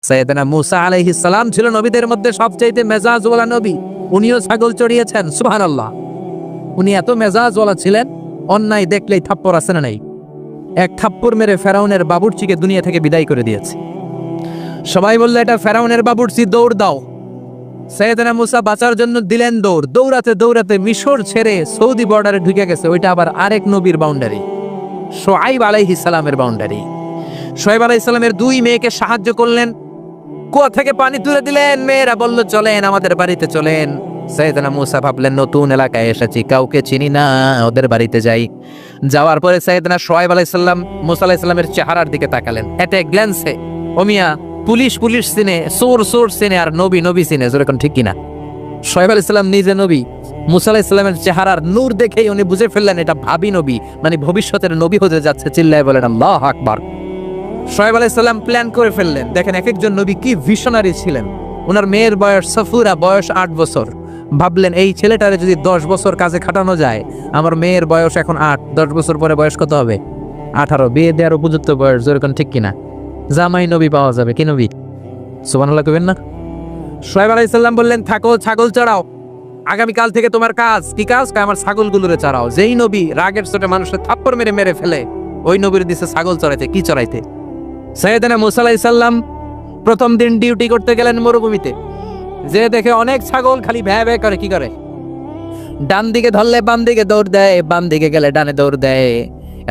সাইয়েদনা মুসা আলাইহিস সালাম ছিল নবীদের মধ্যে সবচেয়ে মেজাজওয়ালা নবী। উনিও ছাগল চড়িয়েছেন, সুবহানাল্লাহ। উনি এত মেজাজওয়ালা ছিলেন, অন্যায় দেখলেই থাপ্পড় আছে না নাই, এক থাপ্পড় মেরে ফেরাউনের বাবুর্চিকে দুনিয়া থেকে বিদায় করে দিয়েছে। সবাই বললো এটা ফেরাউনের বাবুর্চি, দৌড় দাও। সাইয়েদনা মুসা বাঁচার জন্য দিলেন দৌড়। দৌড়াতে দৌড়াতে মিশর ছেড়ে সৌদি বর্ডারে ঢুকে গেছে। ওইটা আবার আরেক নবীর বাউন্ডারি, শুআয়ব আলাইহিস সালামের বাউন্ডারি। শুআয়ব আলাইহিস সালামের দুই মেয়েকে সাহায্য করলেন, কুয়া থেকে পানি তুলে দিলেন। মেয়েরা বলল চলেন আমাদের বাড়িতে চলেন। সাইয়েদনা মুসা ভাবলেন নতুন এলাকায় এসেছি, কাউকে চিনি না, ওদের বাড়িতে যাই। যাওয়ার পরে সাইয়েদনা শুআয়ব আলাইহিস সালাম মুসা আলাইহিস সালামের চেহারার দিকে তাকালেন। এট এ গ্ল্যান্সে ওমিয়া পুলিশ সিনে, সোর সিনে, আর নবী সিনে, যেরকম ঠিক কিনা? শুআয়ব আলাইহিস সালাম নিজে নবী, মুসা আলাইহিস সালামের চেহারার নূর দেখেই উনি বুঝে ফেললেন এটা ভাবি নবী, মানে ভবিষ্যতের নবী হতে যাচ্ছে। চিল্লায় বলেন আল্লাহু আকবার। শুআয়ব আলাইহিস সালাম প্ল্যান করে ফেললেন। দেখেন এক একজন নবী কি ভিশনারি ছিলেন। ওনার মেয়ের বয়স সফুরা, বয়স 8 বছর। ভাবলেন এই ছেলেটারে যদি 10 বছর কাজে খাটানো যায়, আমার মেয়ের বয়স এখন 8, 10 বছর পরে বয়স কত হবে? 18। বিয়ে দেওয়ার উপযুক্ত বয়স, যেরকম ঠিক কিনা? জামাই নবী পাওয়া যাবে। কি নবী? সুবহানাল্লাহ কইবেন না? শুআয়ব আলাইহিস সালাম বললেন থাকো, ছাগল চড়াও। আগামীকাল থেকে তোমার কাজ কি কাজ? আমার ছাগলগুলোরে চড়াও। যেই নবী রাগের চোটে মানুষের থাপ্পড় মেরে ফেলে, ওই নবীর দিছে ছাগল চড়াইতে। কি চড়াইতে? সাইয়েদনা মুসা আলাইহিস সালাম প্রথম দিন ডিউটি করতে গেলেন মরুভূমিতে। যে দেখে অনেক ছাগল খালি ভ্যা ভ্যা করে। কি করে? ডান দিকে ধরলে বাম দিকে দৌড় দেয়, বাম দিকে গেলে ডানে দৌড় দেয়।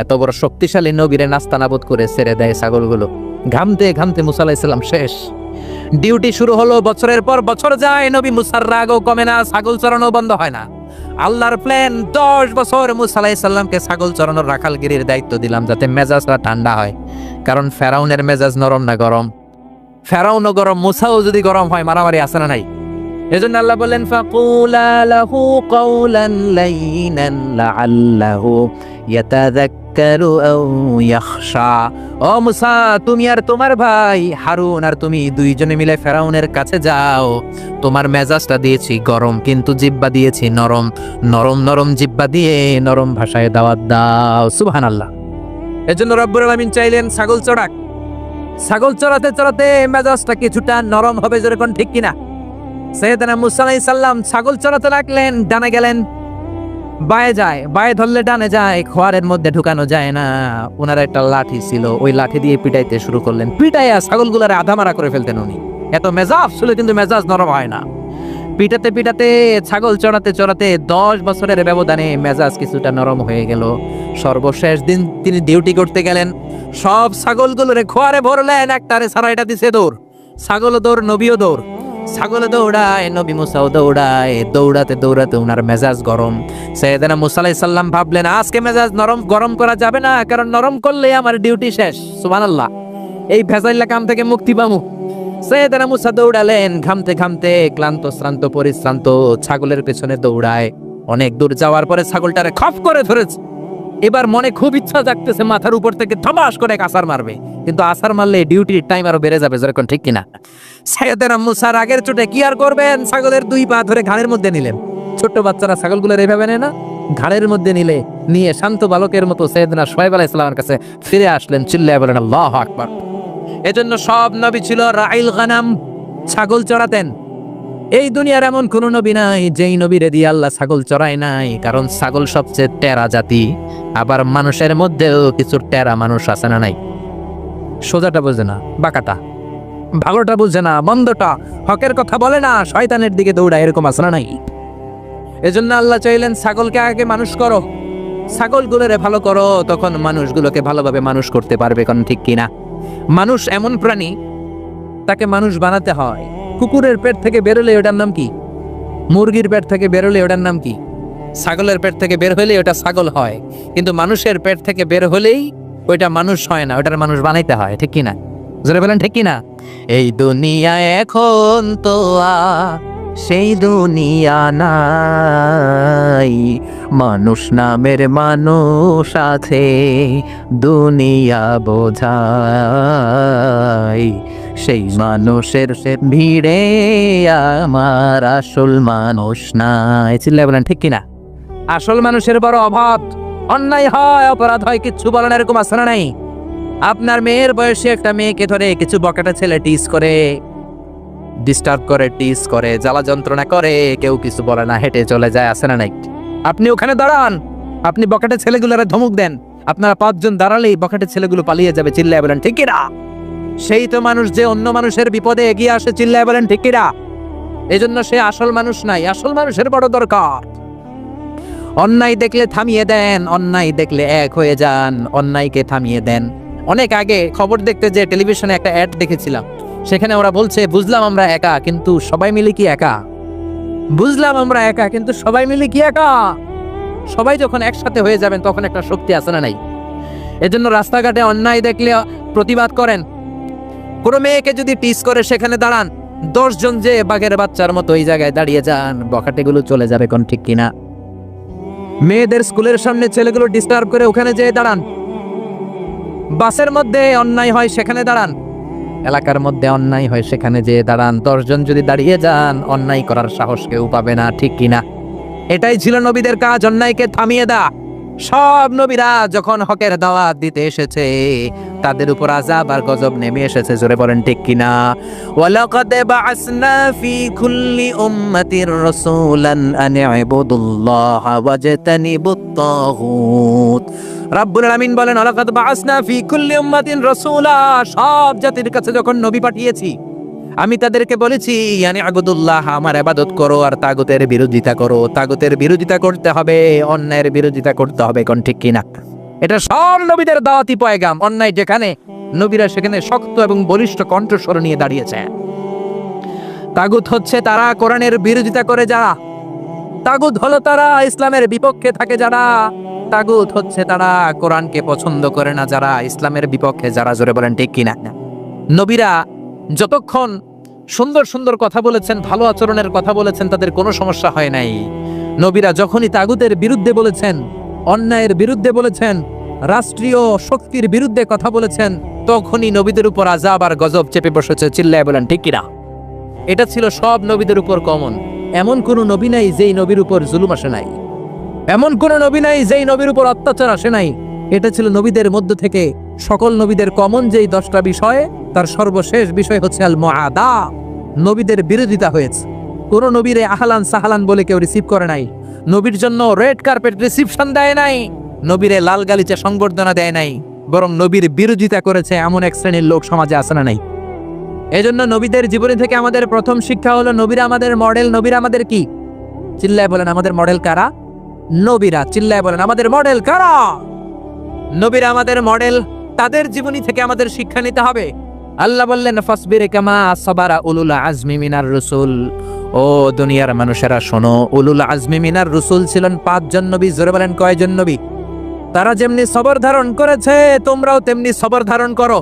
এত বড় শক্তিশালী নবীরে নাস্তানাবুদ করে ছেড়ে দেয় ছাগলগুলো। ঘামতে ঘামতে মুসা আলাইহিস সালাম শেষ। ডিউটি শুরু হলো, বছরের পর বছর যায়, নবী মুসার রাগও কমে না, ছাগল চড়ানো বন্ধ হয় না। আল্লাহর প্ল্যান, 10 বছর মুসা আলাইহিস সালামকে ছাগল চড়ানোর রাখালগিরির দায়িত্ব দিলাম, যাতে মেজাজটা ঠান্ডা হয়। কারণ ফেরাউনের মেজাজ নরম না গরম? ফেরাউনও গরম, মুসাও যদি গরম হয়, মারামারি আছে না নাই? এজন্য আল্লাহ বললেন ফাকুলা লাহু কাওলান লাইনান লাআল্লাহু ইয়াতাযাক্কারু আও ইয়াখশা। ও মুসা, তুমি আর তোমার ভাই হারুন আর তুমি দুইজনে মিলে ফেরাউনের কাছে যাও। তোমার মেজাজটা দিয়েছি গরম, কিন্তু জিহ্বা দিয়েছি নরম। নরম নরম জিহ্বা দিয়ে নরম ভাষায় দাওয়াত দাও। সুবহানাল্লাহ। এজন্য রব্বুল আলামিন চাইলেন ছাগল চড়াক। ছাগল চড়াতে চড়াতে মেজাজটা কিছুটা নরম হবে, যেরকম ঠিক কিনা? সাইয়েদনা মুসা আলাইহিস সালাম ছাগল চড়াতে লাগলেন। ডানে গেলেন, বায়ে যায়, বায়ে ধরলে ডানে যায়, খোয়ারের মধ্যে ঢুকানো যায় না। ওনার একটা লাঠি ছিল, ওই লাঠি দিয়ে পিটাইতে শুরু করলেন। পিটাইয়া ছাগলগুলারে আধামারা করে ফেলতেন উনি। এত মেজাজ ছিল, কিন্তু মেজাজ নরম হয় না। পিটাতে পিটাতে, ছাগল চড়াতে চড়াতে 10 বছরের ব্যবধানে মেজাজ কিছুটা নরম হয়ে গেল। সর্বশেষ দিন তিনি ডিউটি করতে গেলেন। সব ছাগলগুলোরে খোয়ারে ভরলেন, একটারে ছাড়াইটা দিছে দৌড়। ছাগলও দৌড়, নবীও দৌড়। ছাগলে দৌড়ায়, নবী মুসাও দৌড়ায়। দৌড়াতে দৌড়াতে উনার মেজাজ গরম। সাইয়েদনা মুসা আলাইহিস সালাম ভাবলেন আজকে মেজাজ গরম করা যাবে না, কারণ নরম করলে আমার ডিউটি শেষ। সুবহানাল্লাহ। এই ভেজাইলা কাম থেকে মুক্তি পাবো। সাইয়েদনা মুসা দৌড়ালেন, ঘামতে ঘামতে ক্লান্ত শ্রান্ত পরিশ্রান্ত, ছাগলের পেছনে দৌড়ায়। অনেক দূর যাওয়ার পরে ছাগলটারে খপ করে ধরেছে। এবার মনে খুব ইচ্ছা জাগতেছে মাথার উপর থেকে ধমাস করে আছাড় মারবে, কিন্তু আছাড় মারলে ডিউটির টাইম আরো বেড়ে যাবে, যেরকম ঠিক কিনা? সাইয়েদনা মুসা রাগের চোটে কি আর করবেন, ছাগলের 2 পা ধরে ঘাড়ের মধ্যে নিলেন। ছোট্ট বাচ্চারা ছাগলগুলোর এইভাবে নেয় না, ঘাড়ের মধ্যে নিয়ে শান্ত বালকের মতো সাইয়েদনা শুআয়ব আলাইহিস সালামের কাছে ফিরে আসলেন। চিল্লায়ে বলেন আল্লাহু আকবার। এজন্য সব নবী ছিল রাইল গানাম, ছাগল চড়াতেন। এই দুনিয়ার এমন কোন নবী নাই যেই নবীরে দিয়ে আল্লাহ ছাগল চড়ায় নাই, কারণ ছাগল সবচেয়ে টেরা জাতি। আবার মানুষের মধ্যেও কিছু টেরা মানুষ আছে না নাই? সোজাটা বোঝে না, বাঁকাটা, ভালোটা বুঝে না, মন্দটা, হকের কথা বলে না, শয়তানের দিকে দৌড়ায়, এরকম আছে না নাই? এজন্য আল্লাহ চাইলেন ছাগলকে আগে মানুষ করো, ছাগলগুলোরে ভালো করো, তখন মানুষগুলোকে ভালোভাবে মানুষ করতে পারবে। কোন ঠিক কিনা? মানুষ এমন প্রাণী, তাকে মানুষ বানাতে হয়। কুকুরের পেট থেকে বেরোলে ওটার নাম কি? মুরগির পেট থেকে বেরোলে ওটার নাম কি? ছাগলের পেট থেকে বের হলে ওটা ছাগল হয়। কিন্তু মানুষের পেট থেকে বের হলেই ওইটা মানুষ হয় না, ওটার মানুষ বানাইতে হয়। ঠিক কিনা? জোরে বলেন ঠিক কিনা? এই দুনিয়া এখন তো সেই দুনিয়া নাই, মানুষ নামের মানুষ আছে, দুনিয়া বোঝায়। সেই মানুষের ভিড়ে আমার আসল মানুষ নাই। চিল্লায় বলেন ঠিক কিনা? আসল মানুষের বড় অভাব। অন্যায় হয়, অপরাধ হয়, কিচ্ছু বলেন, এরকম আছে না নাই? আপনার মেয়ের বয়সে একটা মেয়েকে ধরে কিছু বকাটা ছেলে টিজ করে, ডিস্টার্ব করে, টিজ করে, জ্বালা যন্ত্রণা করে, কেউ কিছু বলে না, হেঁটে চলে যায়, আসে না নাই? আপনি ওখানে দাঁড়ান, আপনি বকাটে ছেলেগুলোর ধমক দেন, আপনারা 5 জন দাঁড়ালেই বকাটে ছেলেগুলো পালিয়ে যাবে, চিল্লায় বলেন ঠিক কিনা? সেই তো মানুষ যে অন্য মানুষের বিপদে এগিয়ে আসে, চিল্লায় বলেন ঠিক কিনা? এজন্য সে আসল মানুষ নাই, আসল মানুষের বড় দরকার। অন্যায় দেখলে থামিয়ে দেন, অন্যায় দেখলে এক হয়ে যান, অন্যায়কে থামিয়ে দেন। অনেক আগে খবর দেখতে যে টেলিভিশনে একটা অ্যাড দেখেছিলাম, সেখানে ওরা বলছে বুঝলাম আমরা একা কিন্তু সবাই মিলে কি একা? বুঝলাম আমরা একা কিন্তু সবাই মিলে কি একা? সবাই যখন একসাথে হয়ে যাবেন তখন একটা শক্তি আছে না নাই? এজন্য রাস্তাঘাটে অন্যায় দেখলে প্রতিবাদ করেন। কোনো মেয়েকে যদি টিস করে সেখানে দাঁড়ান, 10 জন যে বাঘের বাচ্চার মতো ওই জায়গায় দাঁড়িয়ে যান, বখাটেগুলো চলে যাবে, কোন ঠিক কিনা? মেয়েদের স্কুলের সামনে ছেলেগুলো ডিস্টার্ব করে ওখানে যেয়ে দাঁড়ান। বাসের মধ্যে অন্যায় হয় সেখানে দাঁড়ান, এলাকার মধ্যে অন্যায় হয় সেখানে যেয়ে দাঁড়ান। 10 জন যদি দাঁড়িয়ে যান, অন্যায় করার সাহস কেউ পাবে না, ঠিক কিনা? এটাই ছিল নবীদের কাজ, অন্যায়কে থামিয়ে দেয়া। সব নবীরা যখন হকের দাওয়াত দিতে এসেছে, তাদের উপর আযাব আর গজব নেমে এসেছে, জোরে বলেন ঠিক কিনা? ওয়ালাকাদ বা'আসনা ফি কুল্লি উম্মাতির রাসূলান আন ইবুদুল্লাহা ওয়াজতানিবুত তাগুত। রাব্বুল আলামিন বলেন, ওয়ালাকাদ বা'আসনা ফি কুল্লি উম্মাতিন রাসূলা, সব জাতির কাছে যখন নবী পাঠিয়েছি, আমি তাদেরকে বলেছি ইয়ানি আবুদুল্লাহ, আমার ইবাদত করো আর তাগুতের বিরোধিতা করো। তাগুতের বিরোধিতা করতে হবে, অন্যায়ের বিরোধিতা করতে হবে, কোন ঠিক কিনা? এটা সব নবীদের দাওয়াতি পয়গাম। অন্যায় যেখানে, নবীরা সেখানে শক্ত এবং বলিষ্ঠ কণ্ঠস্বর নিয়ে দাঁড়িয়েছে। তাগুত হচ্ছে তারা কোরআনের বিরোধিতা করে যারা, তাগুত হলো তারা ইসলামের বিপক্ষে থাকে যারা, তাগুত হচ্ছে তারা কোরআনকে পছন্দ করে না যারা, ইসলামের বিপক্ষে যারা, জোরে বলেন ঠিক কিনা? নবীরা যতক্ষণ সুন্দর সুন্দর কথা বলেছেন, ভালো আচরণের কথা বলেছেন, তাদের কোনো সমস্যা হয় নাই। নবীরা যখনই তাগুতের বিরুদ্ধে বলেছেন, অন্যায়ের বিরুদ্ধে বলেছেন, রাষ্ট্রীয় শক্তির বিরুদ্ধে কথা বলেছেন, তখনই নবীদের উপর আযাব আর গজব চেপে বসেছে, চিল্লায় বলেন ঠিক কিনা? এটা ছিল সব নবীদের উপর কমন। এমন কোন নবী নাই যেই নবীর উপর জুলুম আসে নাই, এমন কোন নবী নাই যেই নবীর উপর অত্যাচার আসে নাই। এটা ছিল নবীদের মধ্য থেকে সকল নবীদের কমন যেই 10টা বিষয়, তার সর্বশেষ বিষয় হচ্ছে আল মুআদা, নবীদের বিরোধিতা হয়েছে। কোন নবীরে আহলান সাহলান বলে কেউ রিসিভ করে নাই, নবীর জন্য রেড কার্পেট রিসিপশন দেয় নাই, নবীরে লাল গালিচা সংবর্ধনা দেয় নাই, বরং নবীর বিরোধিতা করেছে এমন এক শ্রেণীর লোক সমাজে আছে না নাই? এজন্য নবীদের জীবনী থেকে আমাদের প্রথম শিক্ষা হলো নবীরা আমাদের মডেল। নবীরা আমাদের কি? চিল্লায় বলেন আমাদের মডেল কারা? নবীরা। চিল্লায় বলেন আমাদের মডেল কারা? নবীরা আমাদের মডেল। তাদের জীবনী থেকে আমাদের শিক্ষা নিতে হবে। আল্লাহ বললেন ফাসবির কামা সাবারা উলুল আজমি মিনার রাসূল। ও দুনিয়ার মানুষেরা শোনো, উলুল আজমি মিনার রাসূল ছিলেন 5 জন নবী। জোরে বলেন কয়জন নবী? তারা যেমনি সবর ধারণ করেছে, তোমরাও তেমনি সবর ধারণ করো।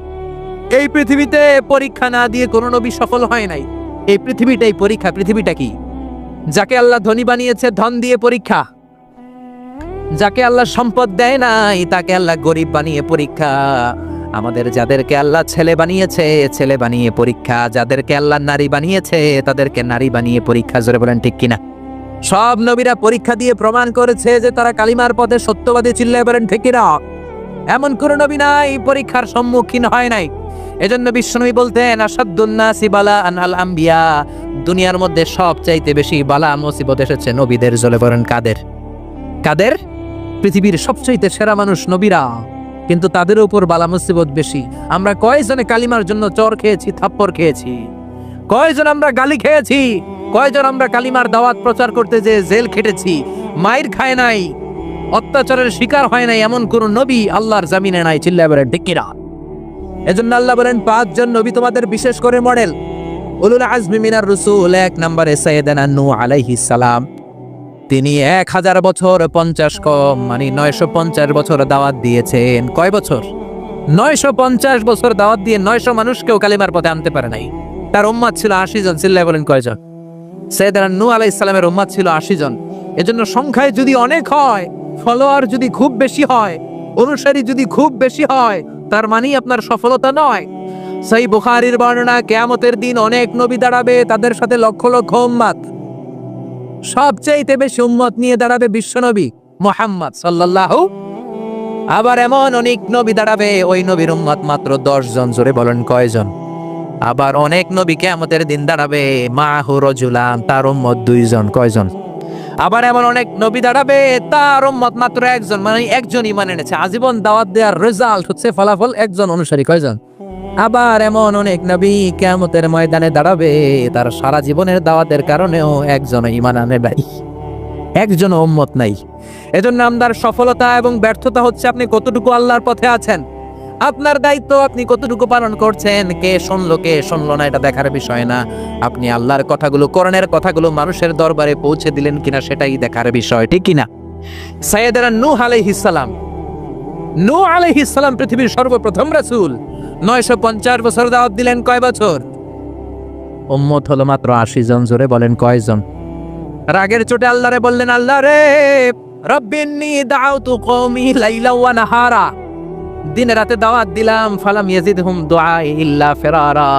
এই পৃথিবীতে পরীক্ষা না দিয়ে কোনো নবী সফল হয় নাই। এই পৃথিবীটাই পরীক্ষা। পৃথিবীটা কি? যাকে আল্লাহ ধনী বানিয়েছে ধন দিয়ে পরীক্ষা, যাকে আল্লাহ সম্পদ দেয় নাই তাকে আল্লাহ গরিব বানিয়ে পরীক্ষা। আমাদের যাদেরকে আল্লাহ ছেলে বানিয়েছে ছেলে বানিয়ে পরীক্ষা, যাদেরকে আল্লাহ নারী বানিয়েছে তাদেরকে নারী বানিয়ে পরীক্ষা। জোরে বলেন ঠিক কিনা? সব নবীরা পরীক্ষা দিয়ে প্রমাণ করেছে যে তারা কালিমার পথে সত্যবাদী। চিল্লায় বলেন ঠিক কিনা? এমন কোন নবী নাই পরীক্ষার সম্মুখীন হয় নাই। এজন্য বিশ্বনবী বলতেন আসাদ্দুন নাসি বালাআন আল আম্বিয়া, দুনিয়ার মধ্যে সবচাইতে বেশি বালা মুসিবত এসেছে নবীদের। জোরে বলেন কাদের? কাদের? পৃথিবীর সবচাইতে সেরা মানুষ নবীরা, কিন্তু তাদের উপর বালা মুসিবত বেশি। আমরা কয়জনে কালিমার জন্য চর খেয়েছি, থাপ্পড় খেয়েছি? কয়জন আমরা গালি খেয়েছি? কয়জন আমরা কালিমার দাওয়াত প্রচার করতে যে জেল খেটেছি? মাইর খায় নাই, অত্যাচারের শিকার হয় নাই, এমন কোন নবী আল্লাহর জামিনে নাই। চিল্লায় বলেন ঠিক কিনা? এজন্য আল্লাহ বলেন 5 জন নবী তোমাদের বিশেষ করে মডেল। উলুল আজমি মিনার রাসূল 1 নম্বরে সাইয়েদানা নূহ আলাইহিস সালাম। তিনি 1000 বছর 50 কম মানে 950 বছর দাওয়াত দিয়েছেন। কয় বছর? 950 বছর দাওয়াত দিয়ে 900 মানুষকেও কালিমার পথে আনতে পারে নাই। তার উম্মত ছিল 80 জন। চিল্লায় বলেন কয়জন? সাইয়েদানা নূহ আলাইহিস সালামের উম্মত ছিল 80 জন। এজন্য সংখ্যায় যদি অনেক হয়, ফলোয়ার যদি খুব বেশি হয়, অনুসারী যদি খুব বেশি হয়, তার মানে আপনার সফলতা নয়। সহিহ বুখারীর বর্ণনা, কিয়ামতের দিন অনেক নবী দাঁড়াবে, তাদের সাথে লক্ষ লক্ষ উম্মত। সবচাইতে বেশি উম্মত নিয়ে দাঁড়াবে বিশ্বনবী মুহাম্মদ সাল্লাল্লাহু আবার এমন অনেক নবী দাঁড়াবে, ওই নবীর উম্মত মাত্র 10 জন। জোরে বলেন কয়জন? আবার অনেক নবী কিয়ামতের দিন দাঁড়াবে, মাহু রাজুলান, তার উম্মত 2 জন। কয়জন? আবার এমন অনেক নবী দাঁড়াবে, তার উম্মত মাত্র 1 জন, মানে একজন ঈমান এনেছে। আজীবন দাওয়াত দেওয়ার রেজাল্ট হচ্ছে ফলাফল 1 জন অনুসারী। কয়জন? আবার এমন অনেক নবী কিয়ামতের ময়দানে দাঁড়াবে, তার সারা জীবনের দাওয়াতের কারণেও 1 জন ঈমান আনে নাই, 1 জন উম্মত নাই। এজন্য আমাদের সফলতা এবং ব্যর্থতা হচ্ছে আপনি কতটুকু আল্লাহর পথে আছেন। আপনার দায়িত্ব আপনি কতটুকু পালন করছেন। কে শুনলো না এটা দেখার বিষয় না। আপনি আল্লাহর কথাগুলো, কোরআনের কথাগুলো মানুষের দরবারে পৌঁছে দিলেন কিনা সেটাই দেখার বিষয়, ঠিক কিনা? সাইয়েদনা নূহ আলাইহিস সালাম, নূহ আলাইহিস সালাম পৃথিবীর সর্বপ্রথম রাসূল। 950 বছর দাওয়াত দিলেন। কয় বছর? উম্মত হলো মাত্র 80 জন। জোরে বলেন কয়জন? রাগের চোটে আল্লাহরে বললেন, আল্লাহ রে, রব্বিন্নী দাউতু কওমি লাইলা ওয়া নাহারা, দিনে রাতে দাওয়াত দিলাম, ফালাম ইয়াজিদহুম দুআই ইল্লা ফিরারা।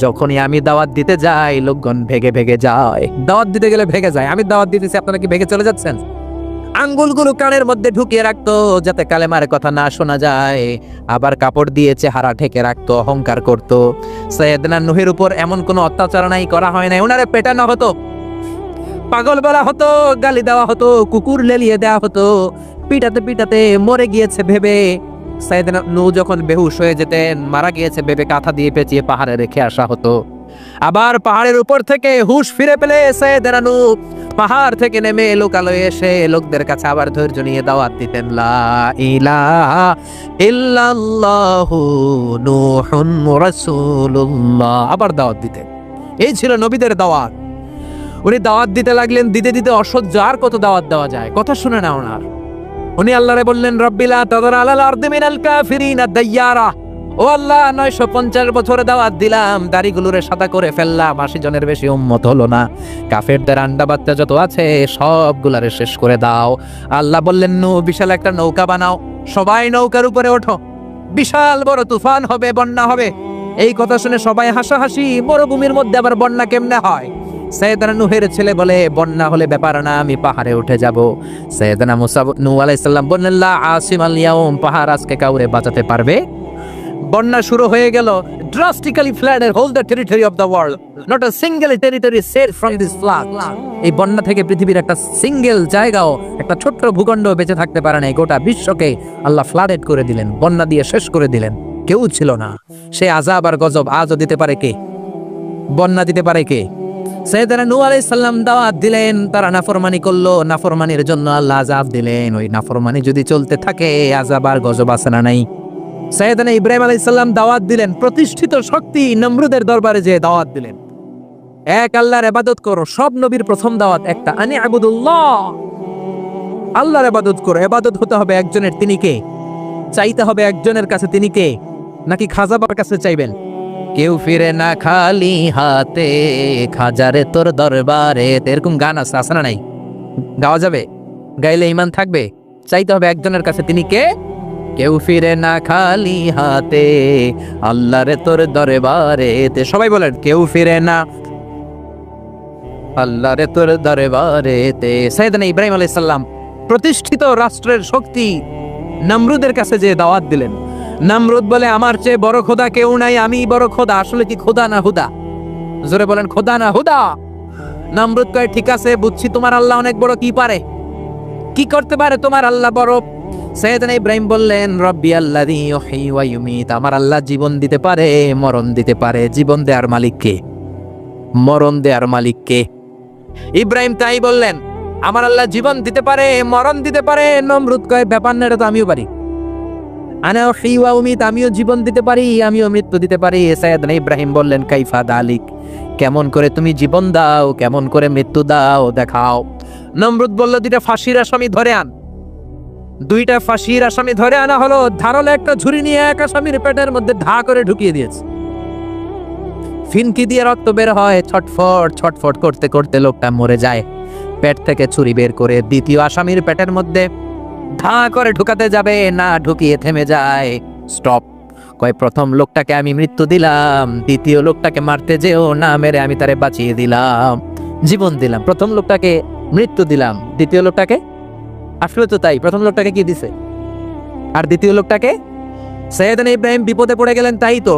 যখনই আমি দাওয়াত দিতে যাই, লোকজন ভেগে ভেগে যায়। দাওয়াত দিতে গেলে ভেগে যায়। আমি দাওয়াত দিতেছি, আপনারা কি ভেগে চলে যাচ্ছেন? আঙ্গুলগুলো কানের মধ্যে ঢুকিয়ে রাখতো যাতে কালেমার কথা না শোনা যায়। আবার কাপড় দিয়ে চেহারা ঢেকে রাখতো, অহংকার করতো। সাইয়েদনা নূহের উপর এমন কোনো অত্যাচার নাই, করা হয় নাই। ওনারে পেটানো হতো, পাগল বলা হতো, গালি দেওয়া হতো, কুকুর লেলিয়ে দেওয়া হতো, পিটাতে পিটাতে মরে গিয়েছে ভেবে। সাইয়েদনা নূহ যখন বেহুশ হয়ে যেতেন, মারা গিয়েছে ভেবে কাঁথা দিয়ে পেঁচিয়ে পাহাড়ে রেখে আসা হতো। আবার পাহাড়ের উপর থেকে হুঁশ ফিরে পেলে সাইয়েদনা নূহ পাহাড় থেকে নেমে লোকালয়ে এসে লোকদের কাছে আবার ধৈর্য নিয়ে দাওয়াত দিতেন, লা ইলাহা ইল্লাল্লাহু নূহুন রাসূলুল্লাহ। আবার দাওয়াত দিতেন। এই ছিল নবীদের দাওয়াত। উনি দাওয়াত দিতে লাগলেন, দিতে দিতে অসহ্য, আর কত দাওয়াত দেওয়া যায়, কথা শুনে না ওনার। উনি আল্লাহরে বললেন, রব্বিলা তাদার আলাল আরদি মিনাল কাফিরিনা দাইয়ারা। ও আল্লাহ, 950 বছরে দাওয়াত দিলাম, দাড়িগুলোরে সাদা করে ফেললাম, 80 জনের বেশি উম্মত হলো না। কাফেরদের আন্ডা বাচ্চা যত আছে সবগুলারে শেষ করে দাও। আল্লাহ বললেন, নূহ, বিশাল একটা নৌকা বানাও, সবাই নৌকার উপরে ওঠো, বিশাল বড় তুফান হবে, বন্যা হবে। এই কথা শুনে সবাই হাসাহাসি। মরুভূমির মধ্যে আবার বন্যা কেমনে হয়? সাইয়েদনা নূহের ছেলে বলে, বন্যা হলে ব্যাপার না, আমি পাহাড়ে উঠে যাব। সাইয়েদনা মুসা নূহ আলাইহিস সালাম বললেন, লা আসিমাল ইয়াউম, পাহাড় আজকে কাউরে বাঁচাতে পারবে? বন্যা শুরু হয়ে গেল। drastically flooded whole the territory of the world, not a single territory saved from this flood. এই বন্যা থেকে পৃথিবীর একটা সিঙ্গেল জায়গাও, একটা ছোট্ট ভূখণ্ড বেঁচে থাকতে পারে নাই। গোটা বিশ্বকে আল্লাহ ফ্লাডেড করে দিলেন, বন্যা দিয়ে শেষ করে দিলেন। কেউ ছিল না। সে আযাব আর গজব আজও দিতে পারে কে? বন্যা দিতে পারে কে? সাইয়েদনা নূহ আলাইহিস সালাম দাওয়াত দিলেন, তারা নাফরমানি করলো, নাফরমানির জন্য আল্লাহ আযাব দিলেন। ওই নাফরমানি যদি চলতে থাকে, আযাব আর গজব আছে না নাই? সাইয়েদনা ইব্রাহিম আলাইহিস সালাম দাওয়াত দিলেন, প্রতিষ্ঠিত শক্তি নমরুদের দরবারে যে দাওয়াত দিলেন, এক আল্লাহর ইবাদত করো। সব নবীর প্রথম দাওয়াত একটা, আনি আবুদুল্লাহ, আল্লাহর ইবাদত করো। ইবাদত হতে হবে একজনের, তিনি কে? চাইতে হবে একজনের কাছে, তিনি কে? নাকি খাজাবার কাছে চাইবেন? কেউ ফিরে না খালি হাতে, খাজারে তোর দরবারে। এরকম গান আছে, আছে না নাই? গাওয়া যাবে? গাইলে ঈমান থাকবে? চাইতে হবে একজনের কাছে, তিনি কে? কেউ ফিরে না খালি হাতে, আল্লাহরে তোর দরবারে। সবাই বলেন, কেউ ফিরে না আল্লাহরে তোর দরবারে। সাইয়েদনা ইব্রাহিম আলাইহিস সালাম প্রতিষ্ঠিত রাষ্ট্রের শক্তি নমরুদের কাছে যে দাওয়াত দিলেন। নমরুদ বলে, আমার চেয়ে বড় খোদা কেউ নাই, আমি বড় খোদা। আসলে কি খোদা না হুদা? জোরে বলেন, খোদা না হুদা? নমরুদ কয়, ঠিক আছে, বুঝছি তোমার আল্লাহ অনেক বড়। কি পারে? কি করতে পারে তোমার আল্লাহ বড়? সাইয়েদনা ইব্রাহিম বললেন, রব্বি আল্লাযী ইউহয়ী ওয়া ইউমীত, আমার আল্লাহ জীবন দিতে পারে, মরণ দিতে পারে। জীবন দেওয়ার মালিক কে? মরণ দেওয়ার মালিক কে? ইব্রাহিম তাই বললেন, আমার আল্লাহ জীবন দিতে পারে, মরণ দিতে পারে। নমরুদ কয়, ব্যাপার না, এটা তো আমিও পারি। আনা উহয়ী ওয়া উমীত, আমিও জীবন দিতে পারি, আমিও মৃত্যু দিতে পারি। সাইয়েদনা ইব্রাহিম বললেন, কাইফা দালিক, কেমন করে তুমি জীবন দাও, কেমন করে মৃত্যু দাও, দেখাও। নমরুদ বলল, 2টা ফাঁসির আসামি ধরে আন। 2টা ফাঁসির আসামি ধরে আনা হলো। ধারালো একটা ছুরি নিয়ে এক আসামির পেটের মধ্যে ধা করে ঢুকিয়ে দিয়েছে। ফিনকি দিয়ে রক্ত বের হয়, ছটফট ছটফট করতে করতে লোকটা মরে যায়। পেট থেকে ছুরি বের করে দ্বিতীয় আসামির পেটের মধ্যে ধা করে ঢুকাতে যাবে, না ঢুকিয়ে থেমে যায়। স্টপ। কয়, প্রথম লোকটাকে আমি মৃত্যু দিলাম, দ্বিতীয় লোকটাকে মারতে যেও না, মেরে আমি তারে বাঁচিয়ে দিলাম, জীবন দিলাম। প্রথম লোকটাকে মৃত্যু দিলাম, দ্বিতীয় লোকটাকে, আসলে তো তাই, প্রথম লোকটাকে কি দিছে? আর দ্বিতীয় লোকটাকে? সাইয়েদনা ইব্রাহিম বিপদে পড়ে গেলেন, তাই তো।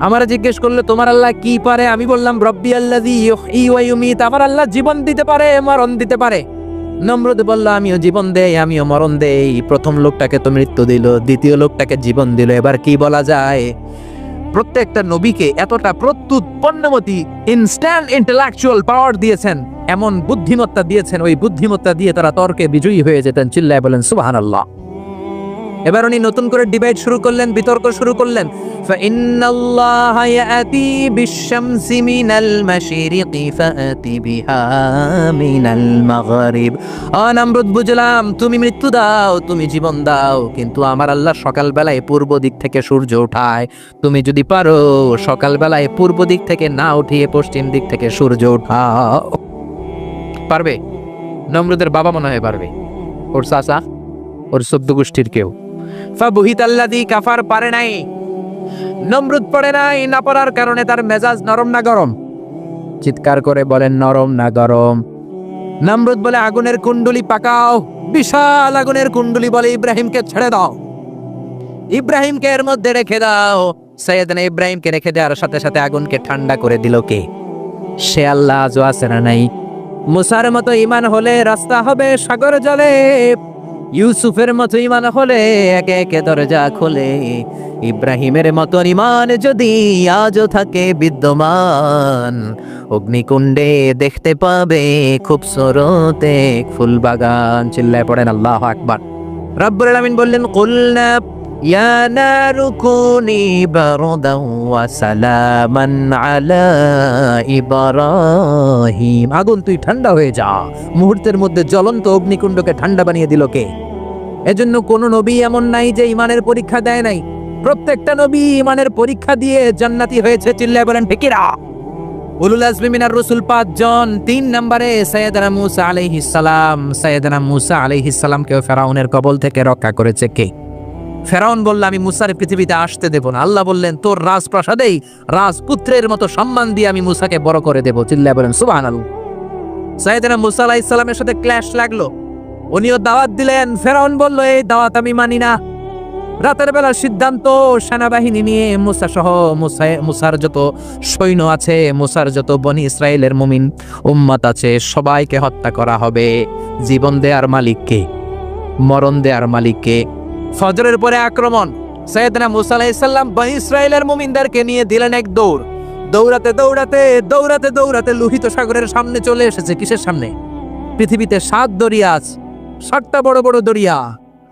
আমারা জিজ্ঞেস করলে তোমার আল্লাহ কি পারে? আমি বললাম রব্বি আল্লাযী ইউহয়ী ওয়া ইউমীত, আমার আল্লাহ জীবন দিতে পারে, মরণ দিতে পারে। নমরুদ বলল আমিও জীবন দেই, আমিও মরণ দেই। প্রথম লোকটাকে তো মৃত্যু দিল, দ্বিতীয় লোকটাকে জীবন দিল। এবার কি বলা যায়? প্রত্যেকটা নবীকে এতটা প্রত্যুত পণ্যমতি ইনস্ট্যান্ট ইন্টেলেকচুয়াল পাওয়ার দিয়েছেন, এমন বুদ্ধিমত্তা দিয়েছেন, ওই বুদ্ধিমত্তা দিয়ে তারা তর্কে বিজয়ী হয়ে যেতেন। চিল্লায় বলেন সুবহানাল্লাহ। এবার উনি নতুন করে ডিবেট শুরু করলেন, বিতর্ক শুরু করলেন। ফাইন্নাল্লাহা ইয়াতি বিশ-শামসি মিনাল মাশরিকি ফাআতি বিহা মিনাল মাগরিব। নামরুদ, বুঝলাম তুমি মৃত্যু দাও, তুমি জীবন দাও, কিন্তু আমার আল্লাহ সকালবেলায় পূর্ব দিক থেকে সূর্য ওঠায়। তুমি যদি পারো সকালবেলায় পূর্ব দিক থেকে না উঠিয়ে পশ্চিম দিক থেকে সূর্য ওঠাও। পারবে? নমরুদের বাবা মনে হয় পারবে, ওর চাচা, ওর 14 গোষ্ঠীর কেউ। ফাবুহিতাল্লাযী কাফার, পারে নাই। নমরুদ পড়ে নাই, না পড়ার কারণে তার মেজাজ নরম না গরম? চিৎকার করে বলেন নরম না গরম? নমরুদ বলে আগুনের কুণ্ডলি পাকাও। বিশাল আগুনের কুণ্ডলি বলে ইব্রাহিমকে ছেড়ে দাও, ইব্রাহিমকে এর মধ্যে রেখে দাও। সাইয়েদনা ইব্রাহিমকে রেখে দেওয়ার সাথে সাথে আগুনকে ঠান্ডা করে দিল কে? সে আল্লাহ আজও আছে না নাই? মুসার মতো ঈমান হলে রাস্তা হবে সাগর জলে, ইউসুফের মতো ঈমান হলে একে একে দরজা খোলে। ইব্রাহিমের মতো ঈমান যদি আজও থাকে বিদ্যমান, অগ্নিকুণ্ডে দেখতে পাবে খুবসুরত এক ফুলবাগান। চিল্লায় পড়েন আল্লাহু আকবার। রব্বুল আলামিন বললেন কুলনা ইয়া নারু কুনি বারদান ওয়া সালামান আলা ইব্রাহিম। আগুন তুই ঠান্ডা হয়ে যা। মুহূর্তের মধ্যে জ্বলন্ত অগ্নিকুণ্ডকে ঠান্ডা বানিয়ে দিল কে? এজন্য কোন নবী এমন নাই যে ইমানের পরীক্ষা দেয় নাই। প্রত্যেকটা নবী ইমানের পরীক্ষা দিয়ে জান্নাতি হয়েছে। চিল্লায় বলেন ঠিক কিনা? উলুল আজমি মিনার রাসূল 5 জন। 3 নম্বরে সাইয়েদনা মূসা আলাইহিস সালাম। সাইয়েদনা মূসা আলাইহিস সালামকে ফেরাউনের কবল থেকে রক্ষা করেছে কে? ফেরাউন বলল আমি মুসার পৃথিবীতে আসতে দেব না। আল্লাহ বললেন তোর রাজপ্রাসাদেই রাজপুত্রের মতো সম্মান দিয়ে আমি মুসাকে বড় করে দেব। চিল্লায় বলেন সুবহানাল্লাহ। সাইয়েদনা মূসা আলাইহিস সালামের সাথে ক্ল্যাশ লাগলো, উনিও দাওয়াত দিলেন। ফেরাউন বলল এই দাওয়াত আমি মানি না। রাতের বেলা সিদ্ধান্ত, সেনাবাহিনী নিয়ে মুসা সহ মুসার যত সৈন্য আছে, মুসার যত বনি ইসরায়েলের মুমিন উম্মত আছে, সবাইকে হত্যা করা হবে। জীবন দেয়ার মালিক কে? মরণ দেয়ার মালিক কে? ফজরের পরে আক্রমণ। সাইয়েদনা মূসা আলাইহিস সালাম বনি ইসরায়েলের মুমিনদেরকে নিয়ে দিলেন এক দৌড়। দৌড়াতে দৌড়াতে দৌড়াতে দৌড়াতে লোহিত সাগরের সামনে চলে এসেছে। কিসের সামনে? পৃথিবীতে 7 দরিয়া আছে, 7টা বড় বড় দরিয়া।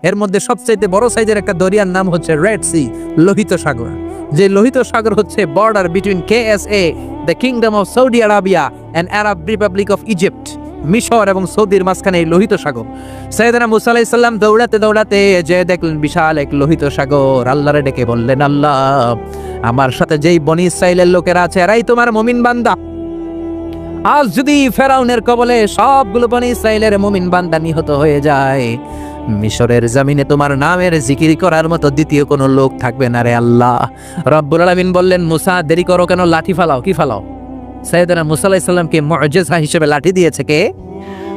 এর মধ্যে সবচেয়ে বড় সাইজের একটা দরিয়ার নাম হচ্ছে রেড সি, লোহিত সাগর। যে লোহিত সাগর হচ্ছে border between KSA, the kingdom of Saudi Arabia and Arab Republic of Egypt. মিশর এবং সৌদির মাঝখানে এই লোহিত সাগর। সাইয়েদনা মূসা আলাইহিস সালাম দৌড়াতে দৌড়াতে যে দেখলেন বিশাল এক লোহিত সাগর। আল্লাহরে ডেকে বললেন আল্লাহ, আমার সাথে যেই বনি ইসরাইলের লোকেরা আছে এরাই তোমার মুমিন বান্দা। আজ যদি ফেরাউনের কবলে সবগুলো বনি ইসরাইলের মুমিন বান্দা নিহত হয়ে যায়, মিশরের জমিনে তোমার নামের জিকির করার মতো দ্বিতীয় কোনো লোক থাকবে না রে আল্লাহ। রব্বুল আলামিন বললেন মুসা দেরি করো কেন, লাঠি ফালাও। কি ফালাও? সাইয়েদনা মূসা আলাইহিস সালামকে মুআজিজা হিসেবে লাঠি দিয়েছে কে?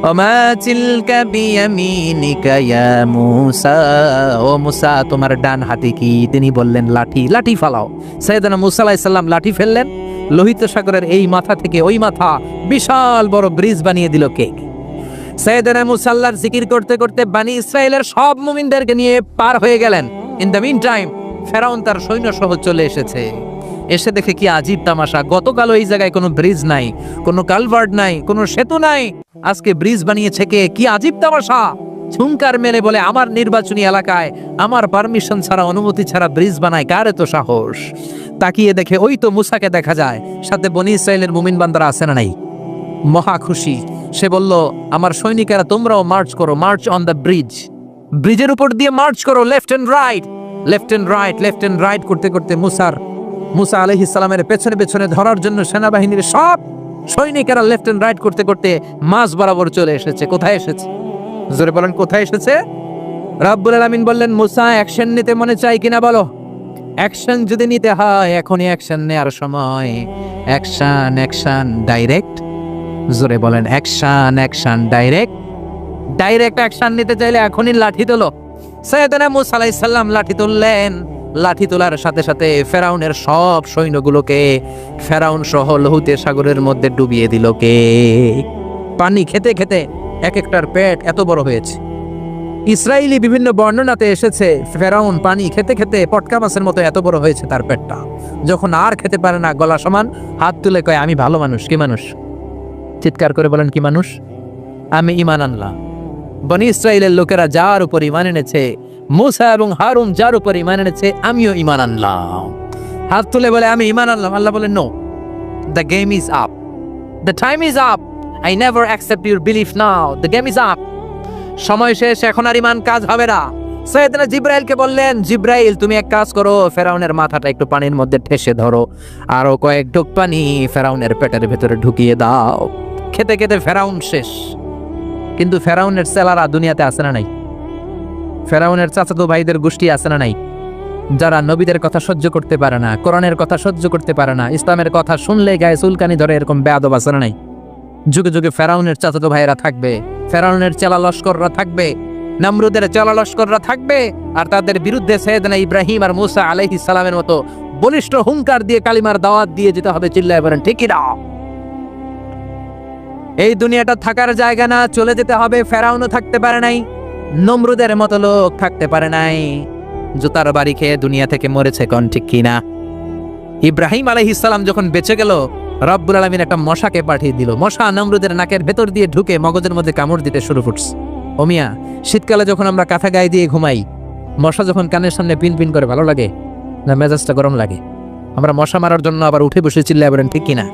ওমা তিলকা বিয়ামিনিকা ইয়া মূসা, ও মূসা তোমার ডান হাতে কি? তিনি বললেন লাঠি। লাঠি ফালাও। সাইয়েদনা মূসা আলাইহিস সালাম লাঠি ফেললেন। লোহিত সাগরের এই মাথা থেকে ওই মাথা বিশাল বড় ব্রিজ বানিয়ে দিল কে? সাইয়েদনা মূসা আল্লাহর জিকির করতে করতে বনি ইসরাইলের সব মুমিনদেরকে নিয়ে পার হয়ে গেলেন। ইন দ্য মিন টাইম ফেরাউন তার সৈন্য সহ চলে এসেছে। এসে দেখে কি আজীব তামাশা, গতকাল এই জায়গায় কোনো ব্রিজ নাই, কোনো কালভার্ট নাই, কোনো সেতু নাই, আজকে ব্রিজ বানিয়েছে কে? কি আজীব তামাশা! ঝুমকার মেলে বলে আমার নির্বাচনী এলাকায় আমার পারমিশন ছাড়া, অনুমতি ছাড়া ব্রিজ বানায় কার এত সাহস? তাকিয়ে দেখে ওই তো মুসাকে দেখা যায়, সাথে বনি ইসরাইলের মুমিন বান্দারা আছে না নাই? মহা খুশি। সে বলল আমার সৈনিকেরা তোমরাও মার্চ করো, মার্চ অন দ্য ব্রিজ। ব্রিজের উপর দিয়ে মার্চ করো, left and right, left and right, left and right করতে করতে মুসা আলাইহিস সালামের পেছনে পেছনে ধরার জন্য সেনাবাহিনীর সব সৈনিকেরা লেফট এন্ড রাইট করতে করতে মাঝ বরাবর চলে এসেছে। কোথায় এসেছে? জোরে বলেন কোথায় এসেছে? রব্বুল আলামিন বললেন মুসা অ্যাকশন নিতে মনে চাই কিনা বলো। অ্যাকশন যদি নিতে হয় এখনই অ্যাকশন নেওয়ার সময়। Action, action direct. জোরে বলেন action, action direct. Direct action নিতে চাইলে এখনই লাঠি তোলো। সাইয়েদনা মূসা আলাইহিস সালাম লাঠি তুললেন। লাঠি তোলার সাথে সাথে ফেরাউনের সব সৈন্যগুলোকে ফেরাউন সহ লোহিত সাগরের মধ্যে ডুবিয়ে দিল কে? পানি খেতে খেতে এক একটার পেট এত বড় হয়েছে। ইসরায়েলি বিভিন্ন বর্ণনাতে এসেছে ফেরাউন পানি খেতে খেতে পটকা মাছের মতো এত বড় হয়েছে তার পেটটা। যখন আর খেতে পারে না, গলা সমান, হাত তুলে কয় আমি ভালো মানুষ। কি মানুষ? চিৎকার করে বলেন কি মানুষ? আমি ঈমান আনলাম। বনি ইসরায়েলের লোকেরা যার উপর ঈমান এনেছে, মূসা এবং হারুন যার উপর ঈমান এনেছে, আমিও ঈমান আনলাম। হাত তুলে বলে আমি ঈমান আনলাম। আল্লাহ বলেন no, the game is up, the time is up, I never accept your belief now, the game is up. সময় শেষ, এখন আর ঈমান কাজ হবে না। সাইয়েদনা জিবরাইলকে বললেন, জিবরাইল তুমি এক কাজ করো, ফেরাউনের মাথাটা একটু পানির মধ্যে ঠেসে ধরো, আরো কয়েক ঢোক পানি ফেরাউনের পেটের ভেতরে ঢুকিয়ে দাও। খেতে খেতে ফেরাউন শেষ। কিন্তু ফেরাউনের ছেলেরা দুনিয়াতে আছে না নাই? ফেরাউনের চাচাতো ভাইদের গোষ্ঠী আছে না নাই? যারা নবীদের কথা সহ্য করতে পারে না, কোরআনের কথা সহ্য করতে পারে না, ইসলামের কথা শুনলে গায়ে চুলকানি ধরে, এরকম বেয়াদব আছে না নাই? যুগে যুগে ফেরাউনের চাচাতো ভাইয়েরা থাকবে, ফেরাউনের চেলা লস্কররা থাকবে, নমরুদের চেলা লস্কররা থাকবে, আর তাদের বিরুদ্ধে সাইয়েদনা ইব্রাহিম আর মূসা আলাইহিস সালামের মতো বলিষ্ঠ হুঙ্কার দিয়ে কালিমার দাওয়াত দিয়ে যেতে হবে। চিল্লায় বলেন ঠিক কি না? এই দুনিয়াটা থাকার জায়গা না, চলে যেতে হবে। ফেরাউনও থাকতে পারে নাই, নমরুদের মতো লোক থাকতে পারে নাই। জুতার বাড়ি খেয়ে দুনিয়া থেকে মরেছে, কোন ঠিক কিনা? ইব্রাহিম আলাইহিস সালাম যখন বেঁচে গেল, রব্বুল আলামিন একটা মশাকে পাঠিয়ে দিল। মশা নমরুদের নাকের ভেতর দিয়ে ঢুকে মগজের মধ্যে কামড় দিতে শুরু করছে। ও মিয়া, শীতকালে যখন আমরা কাঁথা গায়ে দিয়ে ঘুমাই, মশা যখন কানের সামনে পিন পিন করে, ভালো লাগে না মেজাজটা গরম লাগে? আমরা মশা মারার জন্য আবার উঠে বসে চিল্লায় বলেন ঠিক কিনা?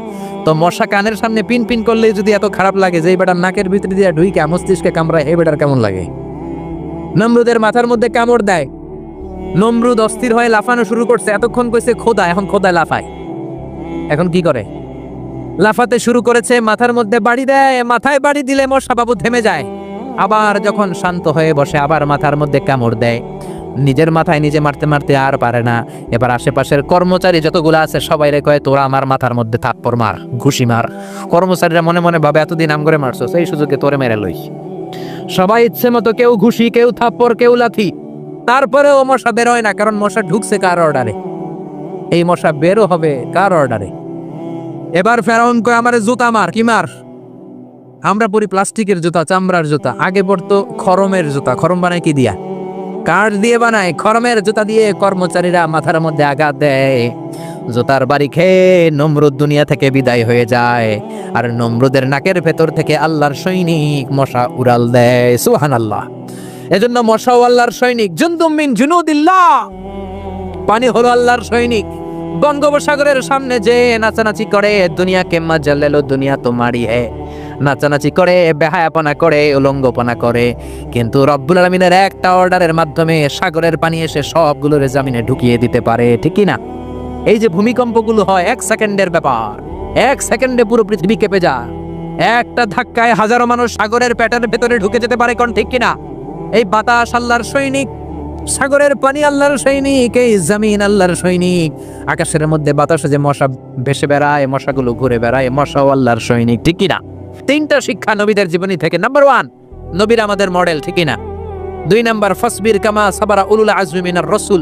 তো মশা কানের সামনে পিন পিন করলে যদি এত খারাপ লাগে, যে এই বেটার নাকের ভিতরে দিয়ে ঢুইকে মস্তিষ্কে কামড়ায়, এই বেটার কেমন লাগে? নমরুদের মাথার মধ্যে কামড় দেয়। নমরুদ অস্থির হয়ে লাফানো শুরু করছে। এতক্ষণ কইছে খোদা, এখন খোদায় লাফায়। এখন কি করে? লাফাতে শুরু করেছে, মাথার মধ্যে বাড়ি দেয়। মাথায় বাড়ি দিলে মশা বাবু থেমে যায়। আবার যখন শান্ত হয়ে বসে, আবার মাথার মধ্যে কামড় দেয়। নিজের মাথায় নিজে মারতে মারতে আর পারে না। এবার আশেপাশের কর্মচারী যতগুলো আছে সবাই রে কয়, তোরা আমার মাথার মধ্যে থাপ্পড় মার, ঘুষি মার। কর্মচারীরা মনে মনে ভাবে, এতদিন আম করে মারছো, সেই সুযোগে তোরে মেরে লই। সবাই ইচ্ছে মতো, কেউ ঘুষি, কেউ থাপ্পড়, কেউ লাথি। তারপরেও মশা বেরোয় না, কারণ মশা ঢুকছে কার অর্ডারে? এই মশা বেরো হবে কার অর্ডারে? এবার ফেরাউন কয়, আমারে জুতা মার। কি মার? আমরা পরি প্লাস্টিকের জুতা, চামড়ার জুতা। আগে পড়তো খরমের জুতা। খরম বানায় কি দিয়া? কাঠ দিয়ে বানায়। খরমের জুতা দিয়ে কর্মচারীরা মাথার মধ্যে আঘাত দেয়। জুতার বাড়ি খেয়ে নমরুদ দুনিয়া থেকে বিদায় হয়ে যায়। আর নমরুদের নাকের ভেতর থেকে আল্লাহর সৈনিক মশা উড়াল দেয়। সুবহানাল্লাহ। এজন্য মশাও আল্লাহর সৈনিক। জুনদুম মিন জুনুদিল্লাহ। পানি হলো আল্লাহর সৈনিক। বঙ্গোপসাগরের সামনে যে নাচানাচি করে, দুনিয়া কে মজা লেলো, দুনিয়া তোমারই হে, নাচানাচি করে, বেহায়াপনা করে, উলঙ্গপনা করে, কিন্তু রব্বুল আলামিনের একটা অর্ডারের মাধ্যমে সাগরের পানি এসে সবগুলোর জামিনে ঢুকিয়ে দিতে পারে। ঠিক কি না? এই যে ভূমিকম্পগুলো হয়, 1 সেকেন্ডের ব্যাপার। 1 সেকেন্ডে পুরো পৃথিবী কেঁপে যায়। একটা ধাক্কায় হাজারো মানুষ সাগরের পেটের ভেতরে ঢুকে যেতে পারে, কোন ঠিক কিনা? এই বাতাস আল্লাহর সৈনিক, সাগরের পানি আল্লাহর সৈনিক, এই জমিন আল্লাহর সৈনিক। আকাশের মধ্যে বাতাসে যে মশা ভেসে বেড়ায়, মশাগুলো ঘুরে বেড়ায়, মশাও আল্লাহর সৈনিক। ঠিক কিনা? 3টা শিক্ষা নবীদের জীবনী থেকে। নাম্বার 1, নবীর আমাদের মডেল। ঠিক কিনা? 2 নাম্বার, ফাসবির কামা সাবারা উলুল আজমি মিনার রাসূল।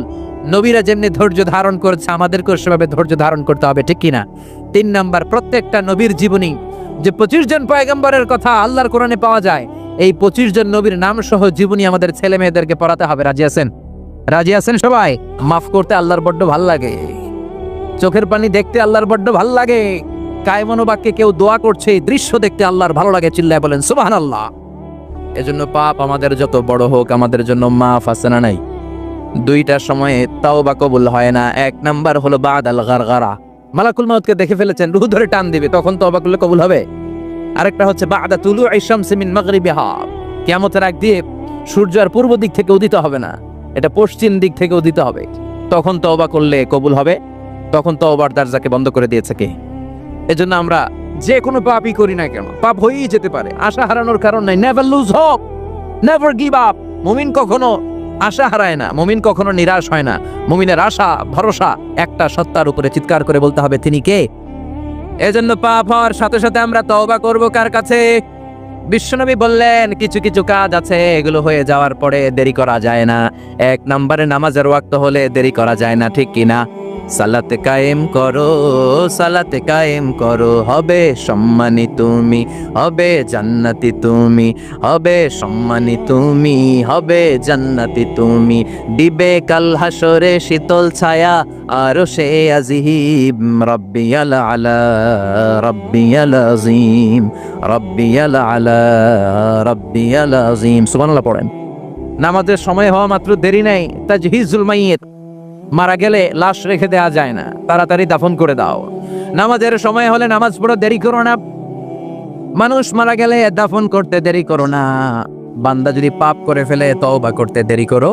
নবীরা যেমনি ধৈর্য ধারণ করেছে, আমাদেরকেও সেভাবে ধৈর্য ধারণ করতে হবে। ঠিক কিনা? 3 নাম্বার, প্রত্যেকটা নবীর জীবনী, যে 25 জন পয়গম্বরের কথা আল্লাহর কোরআনে পাওয়া যায়, এই 25 জন নবীর নাম সহ জীবনী আমাদের ছেলে মেয়েদেরকে পড়াতে হবে। রাজি আছেন? রাজি আছেন সবাই? মাফ করতে আল্লাহর বড্ড ভাল লাগে। চোখের পানি দেখতে আল্লাহর বড্ড ভাল লাগে। কায়মনোবাক্যে কেউ দোয়া করছে, এই দৃশ্য দেখতে আল্লাহর ভালো লাগে। চিল্লায় বলেন সুবহানাল্লাহ। এজন্য পাপ আমাদের যত বড় হোক, আমাদের জন্য মাফ আছে না নাই? 2টা সময়ে তাওবা কবুল হয় না। 1 নাম্বার হলো বাদাল গারগারা, মালাকুল মাউতকে দেখে ফেলেছেন, রূহ ধরে টান দিবে, তখন তওবা করলে কবুল হবে। আরেকটা হচ্ছে বাদা তুলুই শামসি মিন মাগরিবিহা, কিয়ামতের আগ দিয়ে সূর্য আর পূর্ব দিক থেকে উদিত হবে না, এটা পশ্চিম দিক থেকে উদিত হবে, তখন তওবা করলে কবুল হবে। তখন তওবার দরজাকে বন্ধ করে দিয়েছে কে? এজন্য আমরা যে কোনো পাপই করি না কেন, পাপ হয়েই যেতে পারে, আশা হারানোর কারণ নাই। Never lose hope, never give up. মুমিন কখনো আশা হারায় না, মুমিন কখনো নিরাশ হয় না। মুমিনের আশা ভরসা একটা সত্তার উপরে। চিৎকার করে বলতে হবে তিনি কে? এজন্য পাপ হওয়ার সাথে সাথে আমরা তওবা করব কার কাছে? বিশ্বনবী বললেন কিছু কিছু কাজ আছে এগুলো হয়ে যাওয়ার পরে দেরি করা যায় না। এক নম্বরে নামাজের ওয়াক্ত হলে দেরি করা যায় না, ঠিক কিনা? সালাতে কায়েম করো, সালাতে কায়েম করো, হবে সম্মানী তুমি, হবে জান্নাতি তুমি, হবে সম্মানী তুমি, হবে জান্নাতি তুমি। দিবে কাল হাসরে শীতল ছায়া আরো সে আজিম, রব্বিয়াল আলা রব্বিয়াল আজিম, রব্বিয়াল আলা রব্বিয়াল আজিম। সুবহানাল্লাহ পড়েন। নামাজের সময় হওয়া মাত্র দেরি নাই, তাজহিজুল মাইয়িত, মারা গেলে লাশ রেখে দেওয়া যায় না, তাড়াতাড়ি দাফন করে দাও। নামাজের সময় হলে নামাজ পড়ো, দেরি করো না। মানুষ মারা গেলে দাফন করতে দেরি করো না। বান্দা যদি পাপ করে ফেলে তওবা করতে দেরি করো।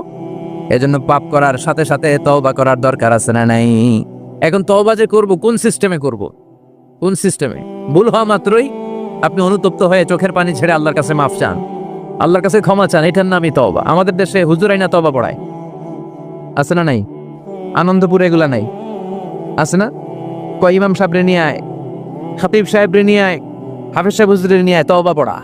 এজন্য পাপ করার সাথে সাথে তওবা করার দরকার আছে না নাই? এখন তওবা যে করব কোন সিস্টেমে করব? কোন সিস্টেমে? ভুল হওয়া মাত্রই আপনি অনুতপ্ত হয়ে চোখের পানি ছেড়ে আল্লাহর কাছে মাফ চান, আল্লাহর কাছে ক্ষমা চান, এটার নামই তওবা। আমাদের দেশে হুজুরাই না তওবা পড়ায়, আছে না নাই? আনন্দপুরে এগুলা নাই, আছে না? কয় ইমাম সাহেব রে নিয়ে আয়, খতিব সাহেব রে নিয়ে আয়, হাফেজ সাহেব হুজুরে নিয়ে আয়, তওবা পড়া।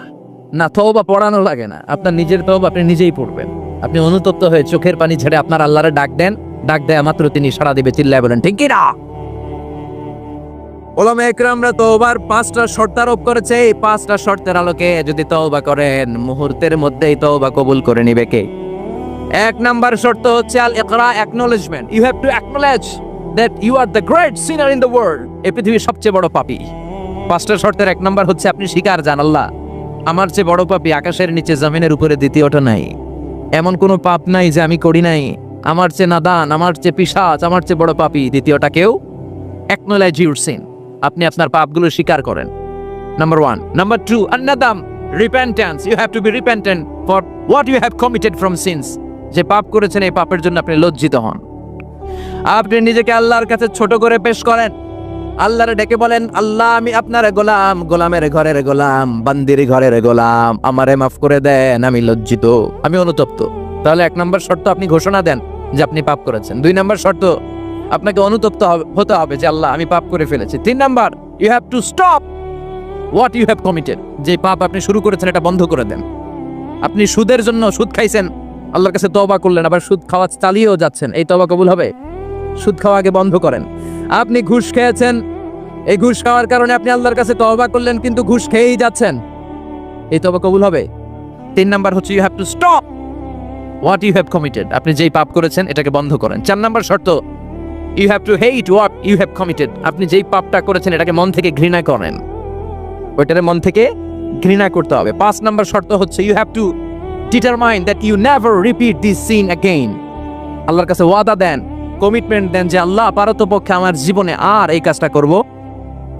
না, তওবা পড়ানো লাগে না, আপনার নিজের তওবা আপনি নিজেই পড়বেন। আপনি অনুতপ্ত হয়ে চোখের পানি ছেড়ে আপনার আল্লাহরে ডাক দেন, ডাক দেয়া মাত্র তিনি সাড়া দিবে। চিল্লায় বলেন ঠিক কি না? ওলামা একরামরা তওবার 5টা শর্ত আরোপ করেছে। এই 5টা শর্তের আলোকে যদি তওবা করেন মুহূর্তের মধ্যেই তওবা কবুল করে নিবে কে? এক নাম্বার শর্ত হচ্ছে আল ইকরা, acknowledgement. You have to acknowledge that you are the great sinner in the world. এই পৃথিবীর সবচেয়ে বড় পাপী। 5টা শর্তের এক নাম্বার হচ্ছে আপনি স্বীকার জান, আল্লাহ আমার চেয়ে বড় পাপী আকাশের নিচে জমিনের উপরে দ্বিতীয়টা নাই। এমন কোনো পাপ নাই যে আমি করি নাই। আমার চেয়ে নাদান, আমার চেয়ে পিশাচ, আমার চেয়ে বড় পাপী দ্বিতীয়টা কেউ। অ্যাকনলেজ ইউর সিন, আপনি আপনার পাপগুলো স্বীকার করেন। নাম্বার 1। নাম্বার 2, আন-নাদাম, repentance. You have to be repentant for what you have committed from sins. যে পাপ করেছেন এই পাপের জন্য আপনি লজ্জিত হন। আপনি নিজেকে আল্লাহর কাছে ছোট করে পেশ করেন, আল্লাহরে ডেকে বলেন, আল্লাহ আমি আপনার গোলাম, গোলামের ঘরের গোলাম, বান্দির ঘরের গোলাম, আমারে মাফ করে দেন, আমি লজ্জিত, আমি অনুতপ্ত। তাহলে 1 নম্বর শর্ত আপনি ঘোষণা দেন যে আপনি পাপ করেছেন। 2 নম্বর শর্ত আপনাকে অনুতপ্ত হতে হবে যে আল্লাহ আমি পাপ করে ফেলেছি। 3 number, you have to stop what you have committed. যে পাপ আপনি শুরু করেছেন এটা বন্ধ করে দেন। আপনি সুদের জন্য সুদ খাইছেন, আল্লাহর কাছে তওবা করলেন, আবার সুদ খাওয়া চালিয়েও যাচ্ছেন, এই তওবা কবুল হবে? সুদ খাওয়া আগে বন্ধ করেন। আপনি ঘুষ খেয়েছেন, এই ঘুষ খাওয়ার কারণে আপনি আল্লাহর কাছে তওবা করলেন কিন্তু ঘুষ খেয়েই যাচ্ছেন, এই তওবা কবুল হবে? 3 নাম্বার হচ্ছে you have to stop what you have committed. আপনি যেই পাপ করেছেন এটাকে বন্ধ করেন। 4 নাম্বার শর্ত, you have to hate what you have committed. আপনি যেই পাপটা করেছেন এটাকে মন থেকে ঘৃণা করেন, ওইটারে মন থেকে ঘৃণা করতে হবে। 5 নাম্বার শর্ত হচ্ছে you have to determine that you never repeat this sin again. আল্লাহর কাছে ওয়াদা দেন, কমিটমেন্ট দেন যে আল্লাহ পারতপক্ষে আমার জীবনে আর এই কাজটা করব।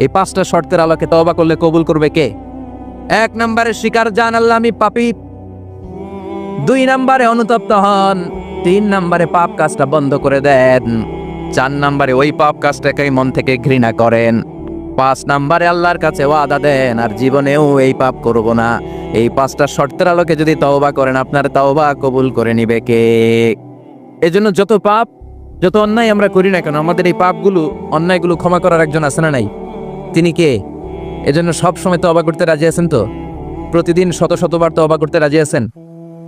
এই 5টা শর্তের আলোকে তওবা করলে কবুল করবে কে? 1 নম্বরে স্বীকার জান আল্লাহ আমি পাপী। 2 নম্বরে অনুতপ্ত হন। 3 নম্বরে পাপ কাজটা বন্ধ করে দেন। 4 নম্বরে ওই পাপ কাজটাকে মন থেকে ঘৃণা করেন। 5 নম্বরে আল্লাহর কাছে ওয়াদা দেন আর জীবনেও এই পাপ করব না। এই 5টা শর্তের আলোকে যদি তওবা করেন আপনার তওবা কবুল করে নিবে কে? এজন্য যত পাপ, যত অন্যায় আমরা করি না কেন, আমাদের এই পাপগুলো, অন্যায়গুলো ক্ষমা করার একজন আছে না নাই? তিনি কে? এজন্য সব সময় তওবা করতে রাজি আছেন তো? প্রতিদিন শত শতবার তওবা করতে রাজি আছেন?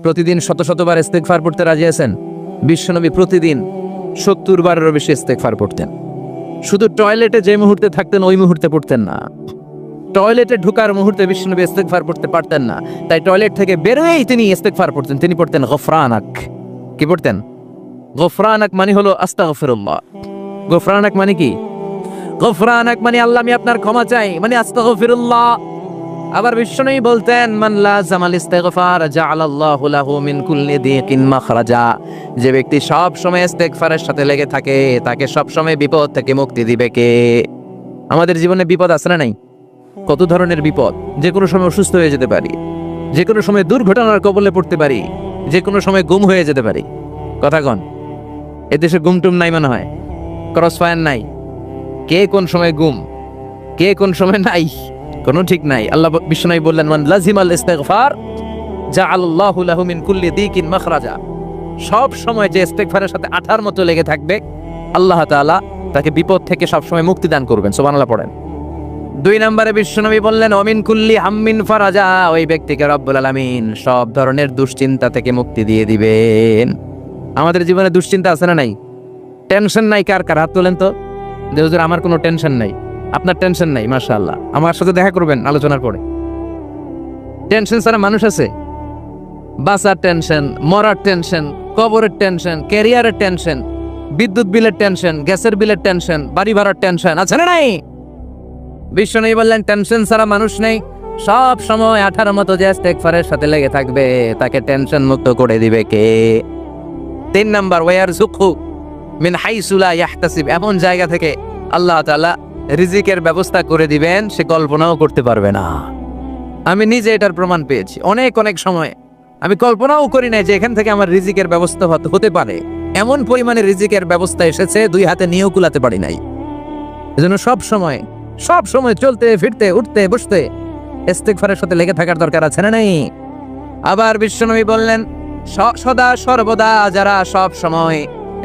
প্রতিদিন শত শতবার ইস্তেগফার পড়তে রাজি আছেন? বিশ্বনবী প্রতিদিন 70 বারেরও বেশি ইস্তেগফার পড়তেন। শুধু টয়লেটে যে মুহূর্তে থাকতেন ওই মুহূর্তে পড়তেন না। টয়লেটে ঢোকার মুহূর্তে বিশ্বনবী ইস্তেগফার পড়তে পারতেন না, তাই টয়লেট থেকে বেরোয়েই তিনি ইস্তেগফার পড়তেন। তিনি পড়তেন গফরানাক। কি পড়তেন? গফরানাক মানে হলো আস্তাগফিরুল্লাহ। গফরানাক মানে কি? গফরানাক মানে আল্লাহ আমি আপনার ক্ষমা চাই, মানে আস্তাগফিরুল্লাহ। আবার বিশ্বনবী বলতেন মান লাযামাল ইস্তিগফার জাআলাল্লাহু লাহু মিন কুল্লি দিকিন মাখরাজা। যে ব্যক্তি সব সময় ইস্তেগফারের সাথে লেগে থাকে তাকে সব সময় বিপদ থেকে মুক্তি দিবে কে? আমাদের জীবনে বিপদ আছে না নাই? কত ধরনের বিপদ। যে কোনো সময় অসুস্থ হয়ে যেতে পারি, যে কোনো সময় দুর্ঘটনার কবলে পড়তে পারি, যে কোনো সময় গুম হয়ে যেতে পারি। কথা কন, এদেশে গুমটুম নাই মনে হয়, ক্রস ফায়ার নাই, কে কোন সময় গুম, কে কোন সময় নাই, কোনো ঠিক নাই। আল্লাহ বিশ্বনবী বললেন মান লাজিমাল ইস্তিগফার জাআলাল্লাহু লাহু মিন কুল্লি দিকিন মাখরাজা। সব সময় যে ইস্তিগফারের সাথে আঠার মতো লেগে থাকবে আল্লাহ তাআলা তাকে বিপদ থেকে সব সময় মুক্তি দান করবেন। সুবহানাল্লাহ পড়েন। 2 নম্বরে বিশ্বনবী বললেন অমিন কুল্লি হাম্মিন ফারাজা, ওই ব্যক্তিকে রব্বুল আলামিন সব ধরনের দুশ্চিন্তা থেকে মুক্তি দিয়ে দিবেন। আমাদের জীবনে দুশ্চিন্তা আছে না নাই? টেনশন নাই কার কার? হাত তোলেন তো। যে হুজুর আমার কোনো টেনশন নাই। আপনার টেনশন নাই, মাশাআল্লাহ। আমার সাথে দেখা করবেন আলোচনার পরে। টেনশন ছাড়া মানুষ আছে? বাসার টেনশন, মরার টেনশন, কবরের টেনশন, ক্যারিয়ারের টেনশন, বিদ্যুৎ বিলের টেনশন, গ্যাসের বিলের টেনশন, বাড়ি ভাড়ার টেনশন আছে না নাই? বিশ্বনবী বললেন টেনশন ছাড়া মানুষ নেই। সব সময় 18 মতো যে ইস্তেগফারের সাথে লেগে থাকবে তাকে টেনশন মুক্ত করে দিবে কে? 3 নাম্বার ওয়ারযুকহু মিন হাইসু লা ইয়াহতাসিব, এমন জায়গা থেকে আল্লাহ তাআলা রিজিকের ব্যবস্থা করে দিবেন সে কল্পনাও করতে পারবে না। আমি নিজে এটার প্রমাণ পেয়েছি। অনেক অনেক সময় আমি কল্পনাও করি নাই যে এখান থেকে আমার রিজিকের ব্যবস্থা হতে পারে। এমন পরিমাণে রিজিকের ব্যবস্থা এসেছে 2 হাতে নিয়েও কুলাতে পারি নাই। এজন্য সব সময় চলতে ফিরতে উঠতে বসতে ইস্তেগফারের সাথে লেগে থাকার দরকার আছে না নাই? আবার বিশ্বনবী বললেন সদা সর্বদা যারা সব সময়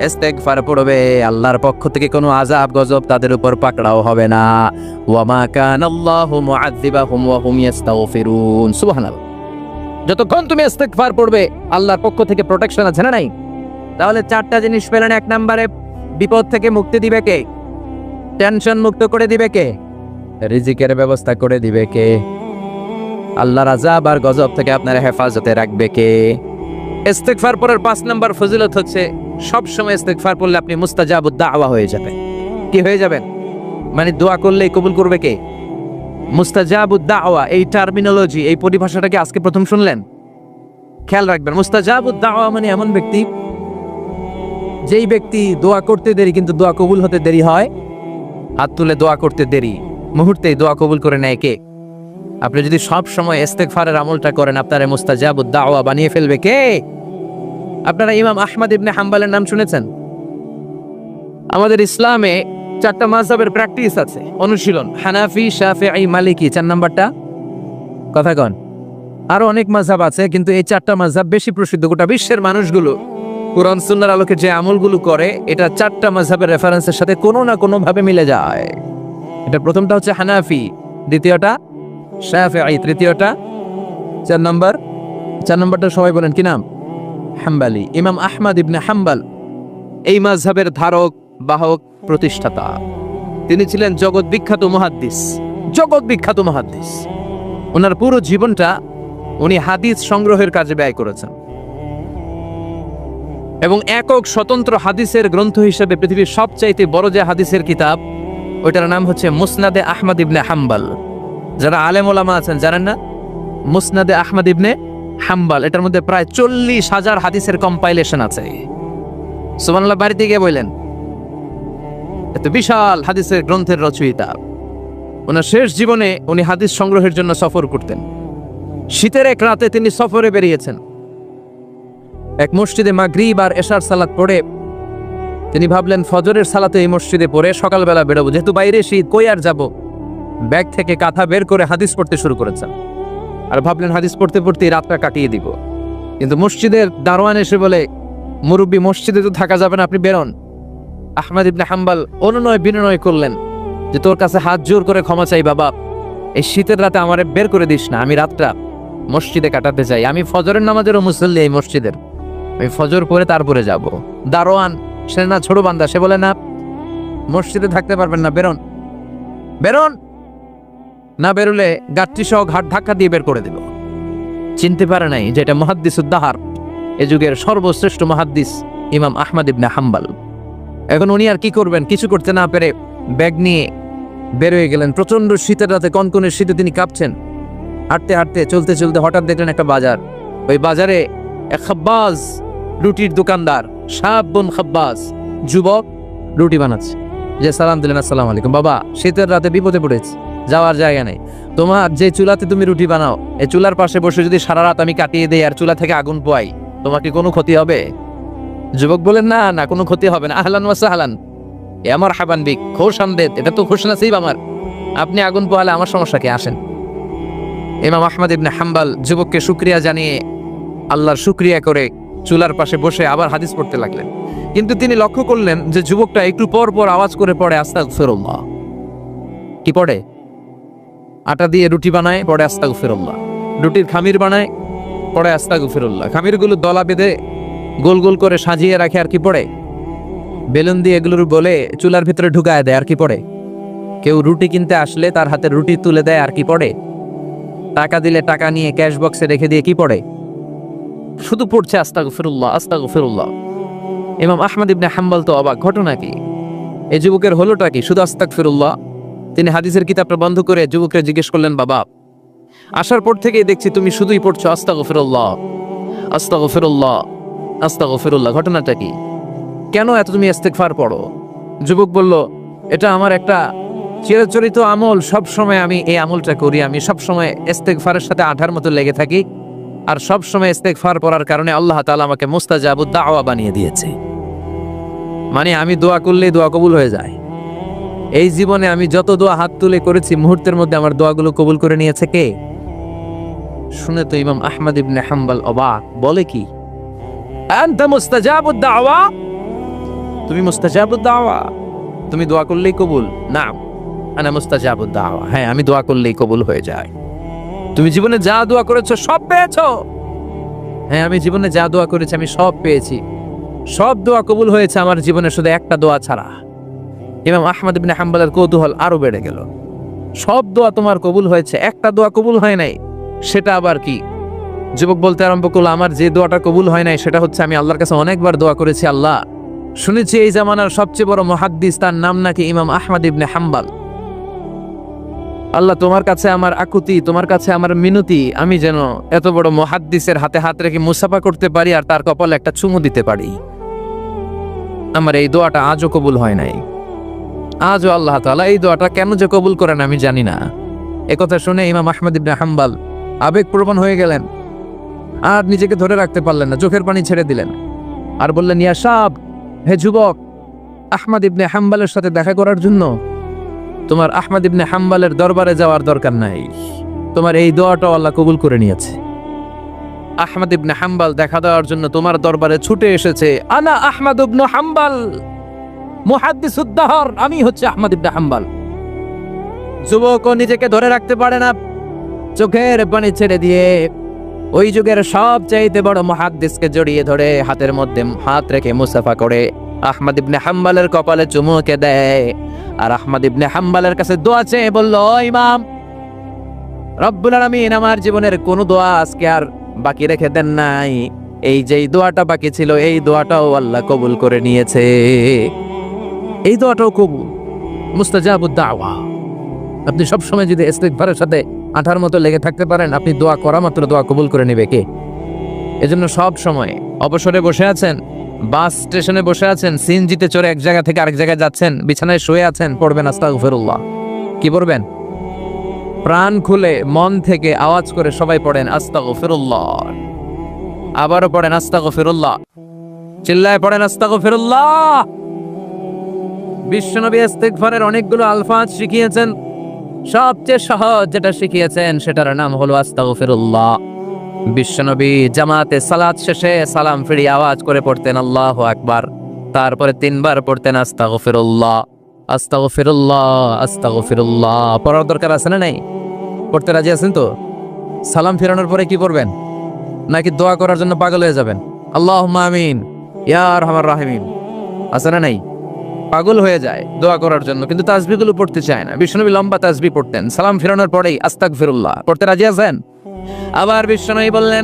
ইস্তেগফার পড়বে আল্লাহর পক্ষ থেকে কোনো আযাব গজব তাদের উপর পাকড়াও হবে না। ওয়া মা কানাল্লাহু মুআযযিবাহুম ওয়া হুম ইস্তাগফিরুন। সুবহানাল্লাহ। যতক্ষণ তুমি ইস্তেগফার পড়বে আল্লাহর পক্ষ থেকে প্রোটেকশন আছে না নাই? তাহলে 4টা জিনিস পেলেন। 1 নম্বরে বিপদ থেকে মুক্তি দিবে কে? টেনশন মুক্ত করে দিবে কে? রিজিকের ব্যবস্থা করে দিবে কে? আল্লাহর আযাব আর গজব থেকে আপনার হেফাজতে রাখবে কে? ইস্তেগফার পড়ার 5 নাম্বার ফজিলত হচ্ছে সব সময় ইস্তেগফার পড়লে আপনি মুস্তাজাবুদ দাওয়া হয়ে যাবেন। কি হয়ে যাবেন? মানে দোয়া করলেই কবুল করবে কে? মুস্তাজাবুদ দাওয়া, এই টার্মিনোলজি, এই পরিভাষাটা কি আজকে প্রথম শুনলেন? খেয়াল রাখবেন, মুস্তাজাবুদ দাওয়া মানে এমন ব্যক্তি যেই ব্যক্তি দোয়া করতে দেরি কিন্তু দোয়া কবুল হতে দেরি হয়। হাত তুলে দোয়া করতে দেরি, মুহূর্তেই দোয়া কবুল করে নেয় কে? আপনি যদি সব সময় ইস্তেগফারের আমলটা করেন আপনারা মুস্তাজাবুদ দাওয়া বানিয়ে ফেলবে কে? আপনারা ইমাম আহমদ ইবনে হাম্বলের নাম শুনেছেন? আমাদের ইসলামে 4টা মাযহাবের প্র্যাকটিস আছে, অনুশীলন। হানাফি, শাফিঈ, মালিকি। 4 নাম্বারটা কথা কন। আরো অনেক মাযহাব আছে কিন্তু এই 4টা মাযহাব বেশি প্রসিদ্ধ। গোটা বিশ্বের মানুষগুলো কুরআন সুন্নাহর আলোকে যে আমলগুলো করে এটা 4টা মাযহাবের রেফারেন্সের সাথে কোনো না কোনো ভাবে মিলে যায়। এটা প্রথমটা হচ্ছে হানাফি, দ্বিতীয়টা শাফিঈ, তৃতীয়টা 4 নাম্বারটা সবাই বলেন কি নাম? হাম্বলি। ইমাম আহমদ ইবনে হাম্বল এই মাযহাবের ধারক বাহক প্রতিষ্ঠাতা। তিনি ছিলেন জগৎ বিখ্যাত মুহাদ্দিস। ওনার পুরো জীবনটা উনি হাদিস সংগ্রহের কাজে ব্যয় করেছেন এবং একক স্বতন্ত্র হাদিসের গ্রন্থ হিসেবে পৃথিবীর সবচাইতে বড় যে হাদিসের কিতাব ওইটার নাম হচ্ছে মুসনাদে আহমদ ইবনে হাম্বল। যারা আলেম ওলামা আছেন জানেন না? মুসনাদে আহমদ ইবনে হাম্বল, এটার মধ্যে প্রায় 40,000 হাদিসের কম্পাইলেশন আছে। সুবহানাল্লাহ, বাড়িতে গিয়ে বললেন এত বিশাল হাদিসের গ্রন্থের রচয়িতা। ওনার শেষ জীবনে উনি হাদিস সংগ্রহের জন্য সফর করতেন। শীতের এক রাতে তিনি সফরে বেরিয়েছেন। এক মসজিদে মাগরিব আর এশার সালাত পড়ে তিনি ভাবলেন ফজরের সালাতে এই মসজিদে পড়ে সকালবেলা বেরোবো, যেহেতু বাইরে শীত, কই আর যাব। ব্যাগ থেকে কাঁথা বের করে হাদিস পড়তে শুরু করেছেন আর ভাবলেন হাদিস পড়তে পড়তেই রাতটা কাটিয়ে দিব। কিন্তু মসজিদের দারোয়ান এসে বলে, মুরব্বী মসজিদে তো থাকা যাবে না, আপনি বেরোন। আহমদ ইবনে হাম্বল অনুনয় বিনয় করলেন যে তোর কাছে হাত জোর করে ক্ষমা চাই বাবা, এই শীতের রাতে আমারে বের করে দিস না, আমি রাতটা মসজিদে কাটাতে চাই। আমি ফজরের নামাজেরও মুসল্লি এই মসজিদের, আমি ফজর পরে তারপরে যাব। দারোয়ান সে না ছোট বান্দা, সে বলে না মসজিদে থাকতে পারবেন না, বেরোন। না বেরোলে গাঠটি সহ ঘাট ধাক্কা দিয়ে বের করে দেব। চিনতে পারে নাই যে এটা মুহাদ্দিসুদ দাহর, এ যুগের সর্বশ্রেষ্ঠ মুহাদ্দিস ইমাম আহমদ ইবনে হাম্বল। এখন উনি আর কি করবেন, কিছু করতে না পেরে ব্যাগ নিয়ে বের হয়ে গেলেন। প্রচন্ড শীতের রাতে, কনকনের শীতে তিনি কাঁপছেন। হাঁটতে হাঁটতে চলতে চলতে হঠাৎ দেখলেন একটা বাজার। ওই বাজারে এক খাব্বাজ, রুটির দোকানদার, শাবুন খাব্বাজ, যুবক রুটি বানাচ্ছে। যে সালাম দিলেন, আসসালামু আলাইকুম। বাবা, শীতের রাতে বিপদে পড়েছি, যাওয়ার জায়গা নেই। তোমার যে চুলাতে তুমি রুটি বানাও, এই চুলার পাশে বসে যদি সারা রাত আমি কাটিয়ে দেই আর চুলা থেকে আগুন পোয়াই, তোমার কি কোনো ক্ষতি হবে? যুবক বলেন, না না, কোনো ক্ষতি হবে না। আহলান ওয়া সাহলান, এ আমার হাবান বিক, খোশ আমদেদ, এটা তো খুশ নসিব আমার। আপনি আগুন পোহালে আমার সমস্যা কি, আসেন। ইমাম আহমদ ইবনে হাম্বল যুবককে শুকরিয়া জানিয়ে আল্লাহর শুকরিয়া করে চুলার পাশে বসে আবার হাদিস পড়তে লাগলেন। কিন্তু তিনি লক্ষ্য করলেন যে যুবকটা একটু পর পর আওয়াজ করে পড়ে আস্তাগফিরুল্লাহ। কি পড়ে? আটা দিয়ে রুটি বানায়, পড়ে আস্তাগফিরুল্লাহ। রুটির খামির বানায়, পড়ে আস্তাগফিরুল্লাহ। খামিরগুলো দলা বেঁধে গোল গোল করে সাজিয়ে রাখে, আর কি পড়ে? বেলুন দিয়ে এগুলোর বলে চুলার ভিতরে ঢুকায় দেয়, আর কি পড়ে? কেউ রুটি কিনতে আসলে তার হাতে রুটি তুলে দেয়, আর কি পড়ে? টাকা দিলে টাকা নিয়ে ক্যাশ বক্সে রেখে দিয়ে কি পড়ে? শুধু পড়ছে আস্তাগফিরুল্লাহ, আস্তাগফিরুল্লাহ। ইমাম আহমদ ইবনে হাম্বল তো অবাক, ঘটনা কি? এই যুবকের হলোটা কি? শুধু আস্তাগফিরুল্লাহ। তিনি হাদিসের কিতাবটা বন্ধ করে যুবককে জিজ্ঞেস করলেন, বাবা, আসার পর থেকেই দেখছি তুমি শুধুই পড়ছো আস্তাগফিরুল্লাহ, আস্তাগফিরুল্লাহ, আস্তাগফিরুল্লাহ। ঘটনাটা কি? কেন এত তুমি ইস্তেগফার পড়ো? যুবক বলল, এটা আমার একটা চিরাচরিত আমল, সব সময় আমি এই আমলটা করি। আমি সব সময় ইস্তেগফারের সাথে আঠার মতো লেগে থাকি, আর সব সময় ইস্তেগফার পড়ার কারণে আল্লাহ তাআলা আমাকে মুস্তাজাবুদ দাওয়া বানিয়ে দিয়েছে। মানে আমি দোয়া করলেই দোয়া কবুল হয়ে যায়। এই জীবনে আমি যত দোয়া হাত তুলে করেছি, মুহূর্তের মধ্যে আমার দোয়াগুলো কবুল করে নিয়েছে কে? শুনে তো ইমাম আহমদ ইবনে হাম্বল অবাক, বলে কি, আনতা মুস্তাজাবুদ দাওয়া? তুমি মুস্তাজাবুদ দাওয়া? তুমি দোয়া করলেই কবুল? না, আনা মুস্তাজাবুদ দাওয়া। হ্যাঁ, আমি দোয়া করলেই কবুল হয়ে যায়। তুমি জীবনে যা দোয়া করেছো সব পেয়েছো? হ্যাঁ, আমি জীবনে যা দোয়া করেছি আমি সব পেয়েছি। সব দোয়া কবুল হয়েছে আমার জীবনে, শুধু একটা দোয়া ছাড়া। ইমাম আহমদ ইবনে হাম্বলের কৌতূহল আরো বেড়ে গেল। সব দোয়া তোমার কবুল হয়েছে, একটা দোয়া কবুল হয় নাই, সেটা আবার কি? যুবক বলতে আরম্ভ করলো, আমার যে দোয়াটা কবুল হয় নাই সেটা হচ্ছে আমি আল্লাহর কাছে অনেকবার দোয়া করেছি, আল্লাহ, শুনেছি এই জামানার সবচেয়ে বড় মুহাদ্দিস, তার নাম নাকি ইমাম আহমদ ইবনে হাম্বল। আল্লাহ, তোমার কাছে আমার আকুতি, তোমার কাছে আমার মিনতি, আমি যেন এত বড় মুহাদ্দিসের হাতে হাত রেখে মুসাফা করতে পারি আর তার কপালে একটা চুমু দিতে পারি। আমার এই দোয়াটা আজও কবুল হয় নাই। আজও আল্লাহ তাআলা এই দোয়াটা কেন যে কবুল করেন আমি জানি না। একথা শুনে ইমাম আহমদ ইবনে হাম্বল আবেগপ্রবণ হয়ে গেলেন, আর নিজেকে ধরে রাখতে পারলেন না, চোখের পানি ছেড়ে দিলেন, আর বললেন, ইয়া শাব, হে যুবক, আহমদ ইবনে হাম্বলের সাথে দেখা করার জন্য তোমার আহমদ ইবনে হাম্বলের দরবারে যাওয়ার দরকার নাই, তোমার এই দোয়াটাও আল্লাহ কবুল করে নিয়েছে। আহমদ ইবনে হাম্বল দেখা দেওয়ার জন্য তোমার দরবারে ছুটে এসেছে। আনা আহমদ ইবনে হাম্বল মুহাদ্দিসুদ দাহর, আমি হচ্ছে আহমদ ইবনে হাম্বল। যুবকও নিজেকে ধরে রাখতে পারে না, চোখের পানি ছেড়ে দিয়ে ওই যুগের সবচাইতে বড় মুহাদ্দিসকে জড়িয়ে ধরে হাতের মধ্যে হাত রেখে মুসাফা করে আহমদ ইবনে হাম্বলের কপালে চুমুকে দেয়, আর আহমদ ইবনে হাম্বলের কাছে দোয়া চেয়ে বলল, ইমাম, রব্বুল আলামিন আমার জীবনের কোন দোয়া আজকে আর বাকি রেখে দেন নাই। এই যেই দোয়াটা বাকি ছিল এই দোয়াটাও আল্লাহ কবুল করে নিয়েছে। এই দোয়াটাও কবুল, মুস্তাজাবুদ দাওয়া। আপনি সবসময় যদি ইস্তিগফারের সাথে আঠার মতো লেগে থাকতে পারেন, আপনি দোয়া করা মাত্র দোয়া কবুল করে নেবে কে? এজন্য সব সময় অবসরে বসে আছেন, বাস স্টেশনে বসে আছেন, সিএনজিতে চড়ে এক জায়গা থেকে আরেক জায়গায় যাচ্ছেন, বিছানায় শুয়ে আছেন, পড়বেন আস্তাগফিরুল্লাহ। কি পড়বেন? প্রাণ খুলে মন থেকে আওয়াজ করে সবাই পড়েন আস্তাগফিরুল্লাহ। আবারও পড়েন আস্তাগফিরুল্লাহ, চিল্লায় পড়েন আস্তাগফিরুল্লাহ। বিশ্বনবী ইস্তিগফারের অনেকগুলো আলফাজ শিখিয়েছেন, সবচেয়ে সহজ যেটা শিখিয়েছেন সেটার নাম হলো আস্তাগফিরুল্লাহ। বিশ্বনবী জামাতে সালাত শেষে সালাম ফিরিয়ে আওয়াজ করে পড়তেন আল্লাহু আকবার, তারপরে 3 বার পড়তেন আস্তাগফিরুল্লাহ, আস্তাগফিরুল্লাহ, আস্তাগফিরুল্লাহ। পড়ার দরকার আছে না নাই? পড়তে রাজি আছেন তো? সালাম ফিরানোর পরে কি করবেন? নাকি দোয়া করার জন্য পাগল হয়ে যাবেন? আল্লাহুম্মা আমিন ইয়া আরহামার রাহিমিন, আছে না নাই? পাগল হয়ে যায় দোয়া করার জন্য, কিন্তু তাসবিহগুলো পড়তে চায় না। বিশ্বনবী লম্বা তাসবিহ পড়তেন, সালাম ফিরানোর পরেই আস্তাগফিরুল্লাহ। পড়তে রাজি আছেন? আবার বিশ্বনবী বললেন,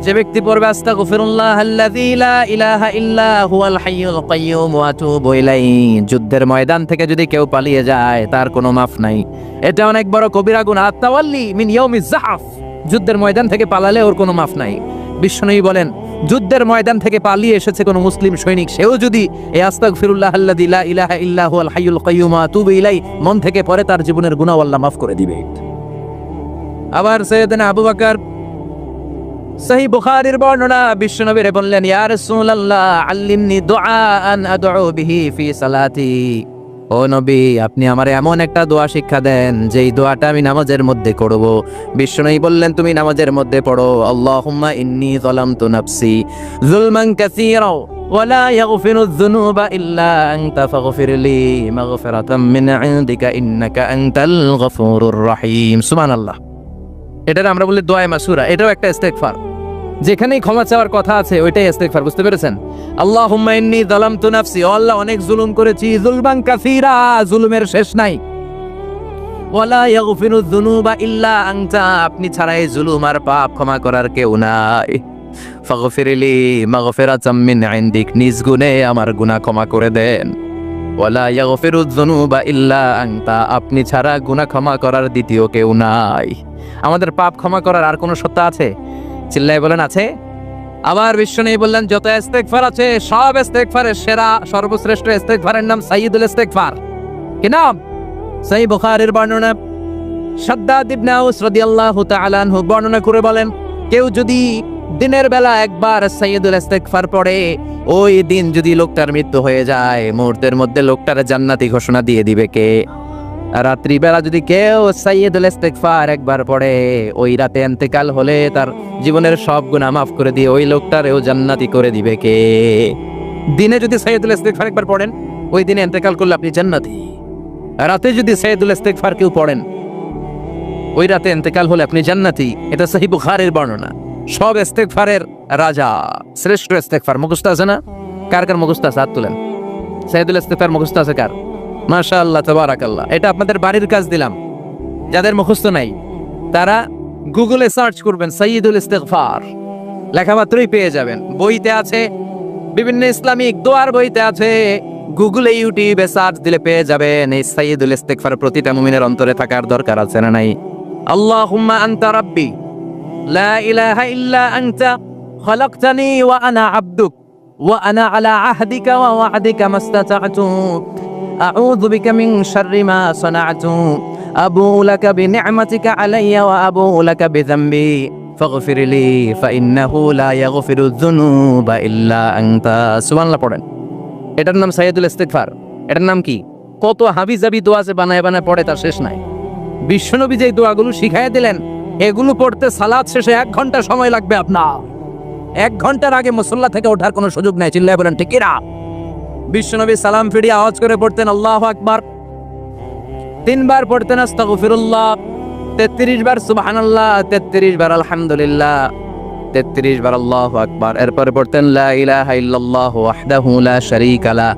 যে ব্যক্তি পড়বে আস্তাগফিরুল্লাহ আল্লাযী লা ইলাহা ইল্লা হুয়াল হাইয়ুল কাইয়্যুম ওয়া আতুবু ইলাইহি, যুদ্ধের ময়দান থেকে যদি কেউ পালিয়ে যায় তার কোনো মাফ নাই। এটা অনেক বড় কবিরা গুনাহ। আত-তাওয়াল্লি মিন ইয়াউমিজ যাহফ, যুদ্ধের ময়দান থেকে পালালে ওর কোনো মাফ নাই। বিশ্বনবী বলেন, যুদ্ধের ময়দান থেকে পালিয়ে এসেছে কোনো মুসলিম সৈনিক, সেও যদি এই আস্তাগফিরুল্লাহ আল্লাযী লা ইলাহা ইল্লা হুয়াল হাইয়ুল কাইয়্যুম ওয়া আতুবু ইলাইহি মন থেকে পড়ে, তার জীবনের গুনাহ আল্লাহ মাফ করে দিবে। আবার সাইয়েদনা আবু বকর, সহিহ বুখারীর বর্ণনা, বিশ্বনবী বললেন, ইয়া রাসূলুল্লাহ আল্লিমনি দুআআন আদউ বিহি ফি সালাতি, ও নবী আপনি আমারে এমন একটা দোয়া শিক্ষা দেন যেই দোয়াটা আমি নামাজের মধ্যে করব। বিশ্বনবী বললেন, তুমি নামাজের মধ্যে পড়ো, আল্লাহুম্মা ইন্নী যালামতু নাফসি যুলমান কাসীরা ولا يغفر الذنوب إلا أنت فاغفر لي مغفرة من عندك إنك أنت الغفور الرحيم সুবহান আল্লাহ। এটার আমরা বলি দোয়া মাসুরা, এটাও একটা ইস্তেগফার। যেখানেই ক্ষমা চাওয়ার কথা আছে ওইটাই ইস্তেগফার, বুঝতে পেরেছেন? আল্লাহুম্মা ইন্নী যালামতু নাফসি, ও আল্লাহ অনেক জুলুম করেছি, যুলমান কাসীরা, জুলুমের শেষ নাই। ওয়ালা ইয়াগফিরু যুনুবা ইল্লা আনতা, আপনি ছাড়া এই জুলুম আর পাপ ক্ষমা করার কেউ নাই। ফাগফিরলি মাগফিরাতাম মিন ইনদিক, নিজ গুণে আমার গুনাহ ক্ষমা করে দেন। ওয়ালা ইয়াগফিরু যুনুবা ইল্লা আনতা, আপনি ছাড়া গুনাহ ক্ষমা করার দ্বিতীয় কেউ নাই। আমাদের পাপ ক্ষমা করার আর কোনো সত্তা আছে? চিল্লায় বলেন আছে? আবার বিশ্বনবী বললেন যত ইস্তেগফার আছে সব ইস্তেগফারের সেরা সর্বশ্রেষ্ঠ ইস্তেগফারের নাম সাইয়্যিদুল ইস্তেগফার। কি নাম? সহিহ বুখারীর বর্ণনা, শাদ্দাদ ইবনে আউস রাদিয়াল্লাহু তাআলা আনহু বর্ণনা করে বলেন, কেউ যদি দিনের বেলা একবার সাইয়্যিদুল ইস্তেগফার পড়ে, ওই দিন যদি লোকটার মৃত্যু হয়ে যায়, মুহূর্তের মধ্যে লোকটার জান্নাতি ঘোষণা দিয়ে দিবে কে? রাত্রি বেলা যদি কেউ সাইয়্যিদুল ইস্তেগফার একবার পড়ে, ওই রাতে ইন্তেকাল হলে তার জীবনের সব গুনাহ মাফ করে দিয়ে ওই লোকটারেও জান্নাতি করে দিবে কে? দিনে যদি সাইয়্যিদুল ইস্তেগফার একবার পড়েন, ওই দিনে ইন্তেকাল করলে আপনি জান্নাতি। রাতে যদি সাইয়্যিদুল ইস্তেগফার কেউ পড়েন, ওই রাতে ইন্তেকাল হলে আপনি জান্নাতি। এটা সহিহ বুখারীর বর্ণনা। সব ইস্তেগফারের রাজা, শ্রেষ্ঠ ইস্তেগফার। মুখস্থ আছে না? কার কার মুখস্থ আছে? হাত তুলেন। সাইয়্যিদুল ইস্তেগফার মুখস্থ আছে কার? মাশাআল্লাহ, তাবারাকাল্লাহ। এটা আপনাদের বাড়ির কাজ দিলাম। যাদের মুখস্থ নাই তারা গুগলে সার্চ করবেন সাইয়্যিদুল ইস্তেগফার, লেখামাত্রই পেয়ে যাবেন। বইতে আছে, বিভিন্ন ইসলামিক দোয়ার বইতে আছে, গুগলে ইউটিউবে সার্চ দিলে পেয়ে যাবেন। এই সাইয়্যিদুল ইস্তেগফার প্রতিটা মুমিনের অন্তরে থাকার দরকার আছে না নাই? আল্লাহুম্মা আনতা রাব্বি লা ইলাহা ইল্লা আনতা খালাকতানি ওয়া আনা আবদুক ওয়া আনা আলা আহদিকা ওয়া ওয়া'দিকা মাস্তাতা'তু আউযু বিকা মিন শাররি মা সানা'তু আবুউ লাকা বিনি'মাতিকা আলাইয়া ওয়া আবুউ লাকা বিযামবি ফাগফিরলি ফাইন্নাহু লা ইয়াগফিরু যুনুবা ইল্লা আনতা। সুবহানাল্লাহ পড়েন। এটার নাম সাইয়্যিদুল ইস্তেগফার। এটার নাম কি? কত হাবিজাবি দোয়া আছে, বানায় বানায় পড়ে, তার শেষ নাই। বিশ্বনবী যে দোয়াগুলো শিখাইয়া দিলেন, এগুলো পড়তে সালাত শেষে 1 ঘন্টা সময় লাগবে আপনার। 1 ঘন্টার আগে মুসল্লা থেকে ওঠার কোনো সুযোগ নাই। চিল্লায় বলেন ঠিক কিনা? বিশ্বনবী সালাম ফিরিয়ে আওয়াজ করে পড়তেন আল্লাহু আকবার, 3 বার পড়তেন আস্তাগফিরুল্লাহ, 33 বার সুবহানাল্লাহ, 33 বার আলহামদুলিল্লাহ, 33 বার আল্লাহু আকবার। এরপরে পড়তেন লা ইলাহা ইল্লাল্লাহু ওয়াহদাহু লা শারীকা লা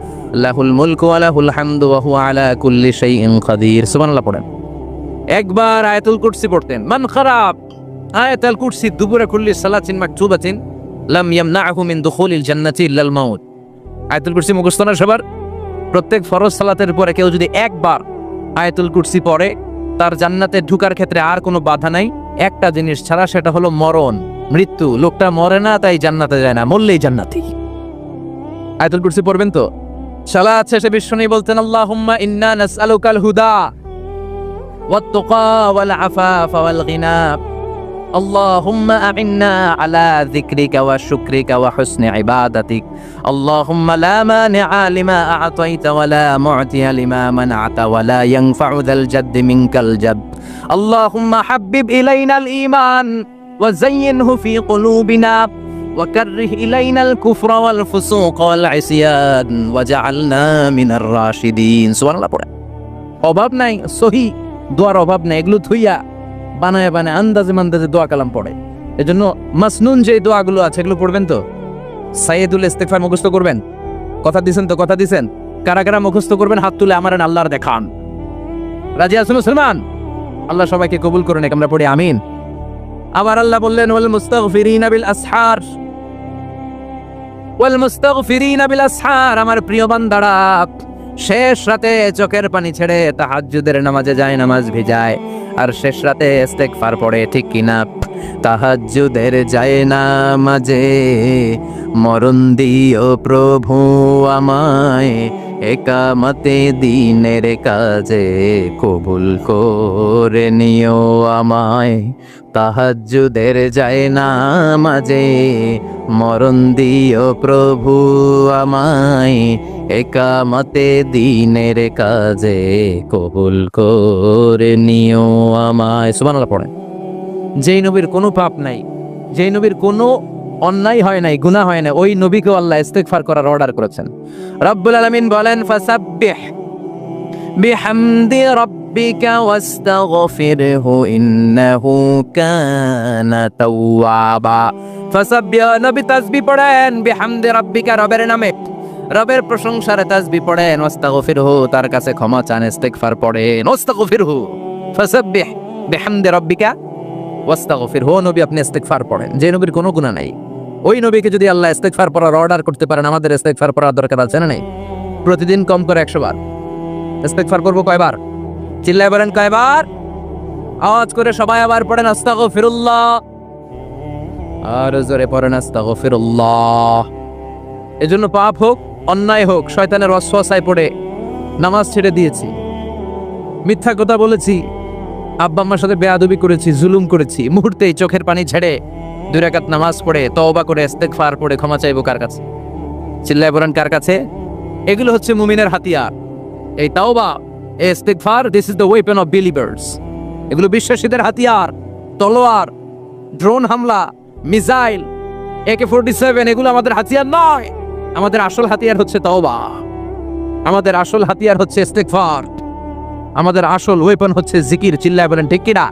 লাহুল মুলকু ওয়া লাহুল হামদু ওয়া হুয়া আলা কুল্লি শাইইন কাদির। সুবহানাল্লাহ পড়েন। একবার আয়াতুল কুরসি পড়তেন। মান খারাপ আয়াতুল কুরসি দুবুরা কুল্লি সালাতিন মাকতুবাতিন লাম ইয়ামনাহু মিন দুখুলিল জান্নাতি ইল্লাল মাউত। আয়াতুল কুরসি মুখস্থ না সবার? প্রত্যেক ফরজ সালাতের পরে কেউ যদি একবার আয়াতুল কুরসি পড়ে, তার জান্নাতে ঢোকার ক্ষেত্রে আর কোনো বাধা নাই, একটা জিনিস ছাড়া, সেটা হলো মরণ, মৃত্যু। লোকটা মরে না তাই জান্নাতে যায় না, মরলেই জান্নাতি। আয়াতুল কুরসি পড়বেন তো? সালাত শেষে বিশ্বনবী বলতেন আল্লাহুম্মা ইন্না নাসআলুকাল হুদা ওয়াত তুকা ওয়াল আফাফা ওয়াল গিনা আল্লাহুম্মা আ'inna আলা যিকরিকা ওয়া শুকরিকা ওয়া হুসনি ইবাদাতিক আল্লাহুম্মা লা মানি'a লিমা আ'তাইতা ওয়া লা মু'তিয়া লিমা মান'তা ওয়া লা ইয়ানফা'ু যাল জাদ্দি মিনকাল জাদ আল্লাহুম্মা হাব্বিব ইলাইনাল ঈমান ওয়া যায়্যিনহু ফি কুলুবিনা ওয়া কাররিহ ইলাইনাল কুফরা ওয়াল ফুসুক ওয়াল ইসয়ান ওয়াজআলনা মিনার রাশিদিন। সুবহানাল্লাহ পড়ে। অভাব নাই, সহি দোয়ার অভাব নাই। এগুলো থুইয়া বানায় বানায় আন্দাজে মান্দাজে দোয়া কালাম পড়ে। এজন্য মাসনুন যে দোয়াগুলো আছে এগুলো পড়বেন তো। সাইয়্যিদুল ইস্তেগফার মুখস্থ করবেন। কথা দিছেন তো? কথা দিছেন? কারা কারা মুখস্থ করবেন হাত তুলে আমার আল্লাহর দেখান। রাজি আছেন মুসলমান? আল্লাহ সবাইকে কবুল করুন। আমরা পড়ি আমিন। আবার আল্লাহ বললেন ওয়াল মুস্তাগফিরিনা বিল আসহার, ওয়াল মুস্তাগফিরিনা বিল আসহার। আমার প্রিয় বান্দারা শেষ রাতে চোখের পানি ছেড়ে তাহাজ্জুদের নামাজে যায়, নামাজ ভিজায়, আর শেষ রাতে ইস্তেগফার পড়ে, ঠিক কিনা? তাহাজ্জুদের যায় নামাজে মরণ দিও প্রভু আমায়, একামতে দিনের কাজে কবুল করে নিও আমায়। তাহাজ্জুদের যায় নামাজে মরণ দিও প্রভু আমায়, একামতে দিনের কাজে কবুল করে নিও আমায়। সুবহানাল্লাহ পড়েন। যেই নবীর কোনো পাপ নাই, যেই নবীর কোনো অন্যায় হয় নাই, গুনাহ হয় না, ওই নবীকে আল্লাহ ইস্তিগফার করার অর্ডার করেছেন। রব্বুল আলামিন বলেন ফাসাব্বিহ বিহামদি রাব্বিকা ওয়াস্তাগফিরহু ইন্নাহু কানা তাওয়াবা। ফাসাব্বিহ, নবী তাসবিহ পড়েন, বিহামদি রাব্বিকা, রবের নামে, রবের প্রশংসার তাসবিহ পড়েন, ওয়াস্তাগফিরহু, তার কাছে ক্ষমা চান, ইস্তিগফার পড়েন, ওয়াস্তাগফিরহু, ফাসাব্বিহ বিহামদি রাব্বিকা ওয়াস্তাগফিরহু, নবী আপনি ইস্তিগফার পড়েন। যে নবীর কোনো গুনাহ নাই, ওই নবীকে যদি আল্লাহ ইস্তিগফার পড়ার অর্ডার করতে পারেন, আমাদের ইস্তিগফার পড়ার দরকার আছে না নাই? প্রতিদিন কম করে 100 বার ইস্তিগফার করব। কয়বার? চিল্লায় বলেন কয়বার? আওয়াজ করে সবাই আবার পড়েন আস্তাগফিরুল্লাহ, আর জোরে পড়েন আস্তাগফিরুল্লাহ। এজন্য পাপ হোক, অন্যায় হোক, শয়তানের ওয়াসওয়াসায় পড়ে নামাজ ছেড়ে দিয়েছি, মিথ্যা কথা বলেছি, আব্বা আম্মার সাথে বেয়াদবি করেছি, জুলুম করেছি, মুহূর্তেই চোখের পানি ছেড়ে 2 রাকাত নামাজ পড়ে তওবা করে ইস্তিগফার পড়ে ক্ষমা চাইবো কার কাছে? চিল্লায় বলেন কার কাছে? এগুলো হচ্ছে মুমিনের হাতিয়ার। এই তাওবা, এই ইস্তিগফার, this is the weapon of believers. এগুলো বিশ্বাসীদের হাতিয়ার। তলোয়ার, ড্রোন হামলা, মিসাইল, AK-47 এগুলো আমাদের হাতিয়ার নয়। আমাদের আসল হাতিয়ার হচ্ছে তাওবা, আমাদের আসল হাতিয়ার হচ্ছে ইস্তিগফার, আমাদের আসল ওয়েপন হচ্ছে জিকির। চিল্লায় বলেন ঠিক কিনা?